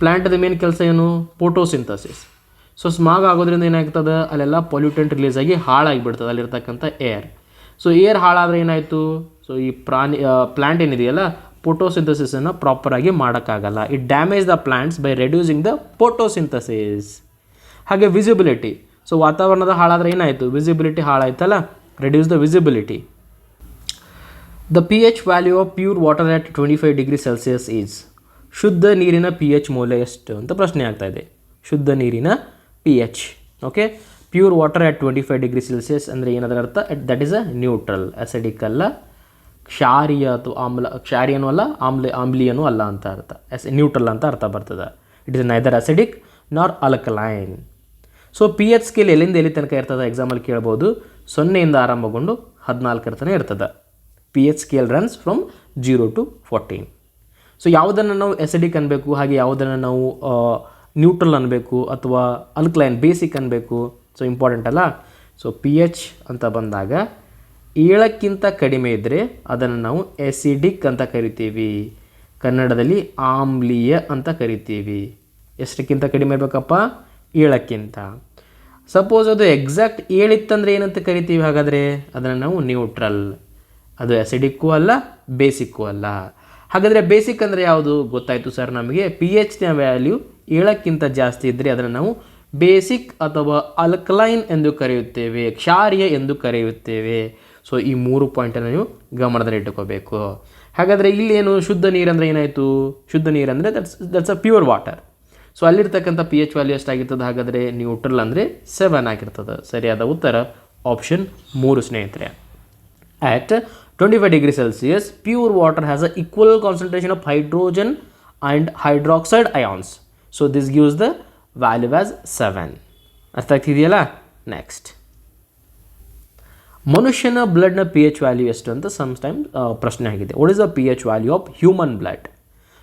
ಪ್ಲ್ಯಾಂಟದ ಮೇನ್ ಕೆಲಸ ಏನು? ಫೋಟೋಸಿಂಥಸಿಸ್. ಸೊ ಸ್ಮಾಗ್ ಆಗೋದ್ರಿಂದ ಏನಾಗ್ತದೆ, ಅಲ್ಲೆಲ್ಲ ಪೊಲ್ಯೂಟೆಂಟ್ ರಿಲೀಸ್ ಆಗಿ ಹಾಳಾಗಿಬಿಡ್ತದೆ ಅಲ್ಲಿರ್ತಕ್ಕಂಥ ಏರ್. ಸೊ ಏರ್ ಹಾಳಾದರೆ ಏನಾಯಿತು? ಸೊ ಈ ಪ್ಲ್ಯಾಂಟ್ ಏನಿದೆಯಲ್ಲ, ಫೋಟೋಸಿಂಥಸಿಸನ್ನು ಪ್ರಾಪರಾಗಿ ಮಾಡೋಕ್ಕಾಗಲ್ಲ. It damage the plants by reducing the photosynthesis. ಹಾಗೆ ವಿಸಿಬಿಲಿಟಿ. ಸೊ ವಾತಾವರಣದ ಹಾಳಾದರೆ ಏನಾಯಿತು? ವಿಸಿಬಿಲಿಟಿ ಹಾಳಾಯ್ತಲ್ಲ, reduce the visibility. The pH value of pure water at 25 degree Celsius is. ಶುದ್ಧ ನೀರಿನ pH ಮೌಲ್ಯ ಎಷ್ಟು ಅಂತ ಪ್ರಶ್ನೆ ಆಗ್ತಾಯಿದೆ. ಶುದ್ಧ ನೀರಿನ pH. Okay, pure water at 25 degree Celsius ಅಂದರೆ ಏನದರ ಅರ್ಥ? That is a neutral. Acidic ಅಲ್ಲ, ಕ್ಷಾರೀಯ ಅಥವಾ ಕ್ಷಾರೀಯನೂ ಅಲ್ಲ, ಆಮ್ಲೀಯನೂ ಅಲ್ಲ ಅಂತ ಅರ್ಥ. ನ್ಯೂಟ್ರಲ್ ಅಂತ ಅರ್ಥ ಬರ್ತದೆ. ಇಟ್ ಇಸ್ ನೈದರ್ ಅಸಿಡಿಕ್ ನಾರ್ ಅಲ್ಕಲೈನ್. ಸೊ pH ಸ್ಕೇಲ್ ಎಲ್ಲಿಂದ ಎಲ್ಲಿ ತನಕ ಇರ್ತದೆ ಎಕ್ಸಾಮಲ್ಲಿ ಕೇಳ್ಬೋದು. 0 ಆರಂಭಗೊಂಡು 14 ತನಕ ಇರ್ತದೆ. pH scale runs from 0 to 14. So ಯಾವುದನ್ನು ನಾವು ಎಸಿಡಿಕ್ ಅನ್ಬೇಕು, ಹಾಗೆ ಯಾವುದನ್ನು ನಾವು ನ್ಯೂಟ್ರಲ್ ಅನ್ಬೇಕು ಅಥವಾ ಅಲ್ಕಲೈನ್ ಬೇಸಿಕ್ ಅನ್ಬೇಕು? ಸೊ ಇಂಪಾರ್ಟೆಂಟ್ ಅಲ್ಲ. ಸೊ pH ಅಂತ ಬಂದಾಗ 7ಕ್ಕಿಂತ ಕಡಿಮೆ ಇದ್ದರೆ ಅದನ್ನು ನಾವು ಎಸಿಡಿಕ್ ಅಂತ ಕರಿತೀವಿ, ಕನ್ನಡದಲ್ಲಿ ಆಮ್ಲೀಯ ಅಂತ ಕರಿತೀವಿ. ಎಷ್ಟಕ್ಕಿಂತ ಕಡಿಮೆ ಇರಬೇಕಪ್ಪ? 7ಕ್ಕಿಂತ. ಸಪೋಸ್ ಅದು ಎಕ್ಸಾಕ್ಟ್ 7 ಇತ್ತಂದರೆ ಏನಂತ ಕರಿತೀವಿ? ಹಾಗಾದರೆ ಅದನ್ನು ನಾವು ನ್ಯೂಟ್ರಲ್. ಅದು ಎಸಿಡಿಕ್ಕೂ ಅಲ್ಲ, ಬೇಸಿಕ್ಕೂ ಅಲ್ಲ. ಹಾಗಾದರೆ ಬೇಸಿಕ್ ಅಂದರೆ ಯಾವುದು? ಗೊತ್ತಾಯಿತು ಸರ್ ನಮಗೆ. pHನ ವ್ಯಾಲ್ಯೂ 7ಕ್ಕಿಂತ ಜಾಸ್ತಿ ಇದ್ದರೆ ಅದನ್ನು ನಾವು ಬೇಸಿಕ್ ಅಥವಾ ಅಲ್ಕಲೈನ್ ಎಂದು ಕರೆಯುತ್ತೇವೆ, ಕ್ಷಾರೀಯ ಎಂದು ಕರೆಯುತ್ತೇವೆ. ಸೊ ಈ 3 ಪಾಯಿಂಟನ್ನು ನೀವು ಗಮನದಲ್ಲಿ ಇಟ್ಟುಕೋಬೇಕು. ಹಾಗಾದರೆ ಇಲ್ಲೇನು ಶುದ್ಧ ನೀರಂದರೆ ಏನಾಯಿತು? ಶುದ್ಧ ನೀರಂದರೆ that's a pure water. So ಅಲ್ಲಿರ್ತಕ್ಕಂಥ pH ವ್ಯಾಲ್ಯೂ ಎಷ್ಟಾಗಿರ್ತದೆ? ಹಾಗಾದರೆ ನ್ಯೂಟ್ರಲ್ ಅಂದರೆ 7 ಆಗಿರ್ತದೆ. ಸರಿಯಾದ ಉತ್ತರ ಆಪ್ಷನ್ 3 ಸ್ನೇಹಿತರೆ. At 25 degrees Celsius, pure water has an equal concentration of hydrogen and hydroxide ions. So this gives the value as 7. ಅರ್ಥ ಆಗ್ತಿದೆಯಲ್ಲ? ನೆಕ್ಸ್ಟ್, ಮನುಷ್ಯನ ಬ್ಲಡ್ನ pH ವ್ಯಾಲ್ಯೂ ಎಷ್ಟು ಅಂತ ಸಮ್ಟೈಮ್ ಪ್ರಶ್ನೆ ಆಗಿದೆ. What is the pH value of human blood?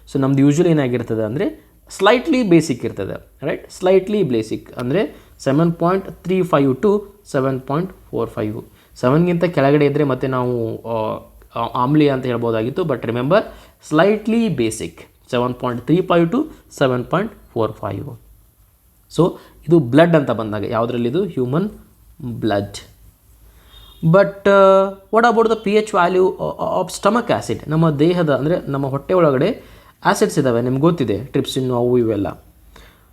So ನಮ್ದು usually ಏನಾಗಿರ್ತದೆ ಅಂದರೆ slightly basic ಇರ್ತದೆ, right? Slightly basic ಅಂದರೆ 7.35 to 7.45. 7ಗಿಂತ ಕೆಳಗಡೆ ಇದ್ದರೆ ಮತ್ತೆ ನಾವು ಆಮ್ಲೀಯ ಅಂತ ಹೇಳ್ಬೋದಾಗಿತ್ತು. But remember, slightly basic 7.35 to 7.45. So ಇದು ಬ್ಲಡ್ ಅಂತ ಬಂದಾಗ ಯಾವುದರಲ್ಲಿದು? Human blood. But what about the pH value of stomach acid? ನಮ್ಮ ದೇಹದ ಅಂದರೆ ನಮ್ಮ ಹೊಟ್ಟೆ ಒಳಗಡೆ ಆ್ಯಸಿಡ್ಸ್ ಇದ್ದಾವೆ, ನಿಮ್ಗೆ ಗೊತ್ತಿದೆ, ಟ್ರಿಪ್ಸಿನ್ ಅವು ಇವೆಲ್ಲ.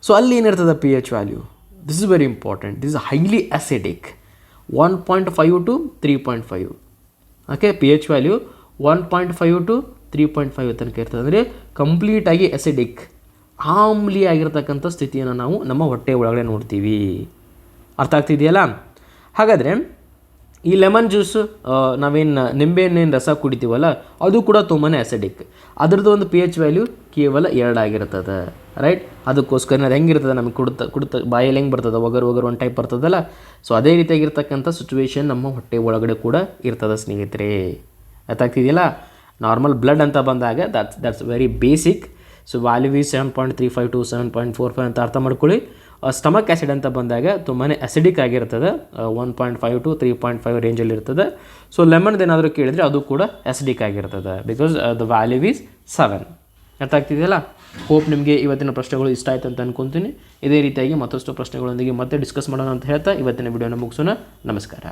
ಸೊ ಅಲ್ಲಿ ಏನಿರ್ತದೆ pH value? This is very important. This is highly acidic. 1.5 to 3.5. Okay, pH value 1.5 to 3.5 ತನಕ ಇರ್ತದೆ. ಅಂದರೆ ಕಂಪ್ಲೀಟಾಗಿ ಎಸಿಡಿಕ್ ಆಮ್ಲಿ ಆಗಿರ್ತಕ್ಕಂಥ ಸ್ಥಿತಿಯನ್ನು ನಾವು ನಮ್ಮ ಹೊಟ್ಟೆ ಒಳಗಡೆ ನೋಡ್ತೀವಿ. ಅರ್ಥ ಆಗ್ತಿದೆಯಲ್ಲ? ಹಾಗಾದರೆ ಈ ಲೆಮನ್ ಜ್ಯೂಸು ನಾವೇನು ನಿಂಬೆಹಣ್ಣಿನ ರಸ ಕುಡಿತೀವಲ್ಲ ಅದು ಕೂಡ ತುಂಬಾ ಆ್ಯಸಿಡಿಕ್. ಅದರದ್ದು ಒಂದು ಪಿ ಎಚ್ ವ್ಯಾಲ್ಯೂ ಕೇವಲ 2 ಆಗಿರ್ತದೆ, ರೈಟ್? ಅದಕ್ಕೋಸ್ಕರ ಅದು ಹೆಂಗಿರ್ತದೆ, ನಮಗೆ ಕುಡ್ತಾ ಬಾಯಲ್ಲಿ ಹೆಂಗೆ ಬರ್ತದೆ, ಒಗರು ಒಂದು ಟೈಪ್ ಬರ್ತದಲ್ಲ. ಸೊ ಅದೇ ರೀತಿಯಾಗಿರ್ತಕ್ಕಂಥ ಸಿಚುವೇಶನ್ ನಮ್ಮ ಹೊಟ್ಟೆ ಒಳಗಡೆ ಕೂಡ ಇರ್ತದೆ ಸ್ನೇಹಿತರೆ. ಗೊತ್ತಾಗ್ತಿದೆಯಲ್ಲ? ನಾರ್ಮಲ್ ಬ್ಲಡ್ ಅಂತ ಬಂದಾಗ that's very basic. So value is 7.35 to 7.45 ಅಂತ ಅರ್ಥ ಮಾಡ್ಕೊಳ್ಳಿ. ಸ್ಟಮಕ್ ಆ್ಯಸಿಡ್ ಅಂತ ಬಂದಾಗ ತುಂಬಾ ಅಸಿಡಿಕ್ ಆಗಿರ್ತದೆ, 1.5 to 3.5 ರೇಂಜಲ್ಲಿ ಇರ್ತದೆ. ಸೊ ಲೆಮನ್ದು ಏನಾದರೂ ಕೇಳಿದರೆ ಅದು ಕೂಡ ಅಸಿಡಿಕ್ ಆಗಿರ್ತದೆ, ಬಿಕಾಸ್ ದ ವ್ಯಾಲ್ಯೂ ಈಸ್ 7. ಅರ್ಥ ಆಗ್ತಿದೆಯಲ್ಲ? ಹೋಪ್ ನಿಮಗೆ ಇವತ್ತಿನ ಪ್ರಶ್ನೆಗಳು ಇಷ್ಟ ಆಯ್ತು ಅಂತ ಅನ್ಕೊತೀನಿ. ಇದೇ ರೀತಿಯಾಗಿ ಮತ್ತಷ್ಟು ಪ್ರಶ್ನೆಗಳೊಂದಿಗೆ ಮತ್ತೆ ಡಿಸ್ಕಸ್ ಮಾಡೋಣ ಅಂತ ಹೇಳ್ತಾ ಇವತ್ತಿನ ವಿಡಿಯೋನ ಮುಗಿಸೋಣ. ನಮಸ್ಕಾರ.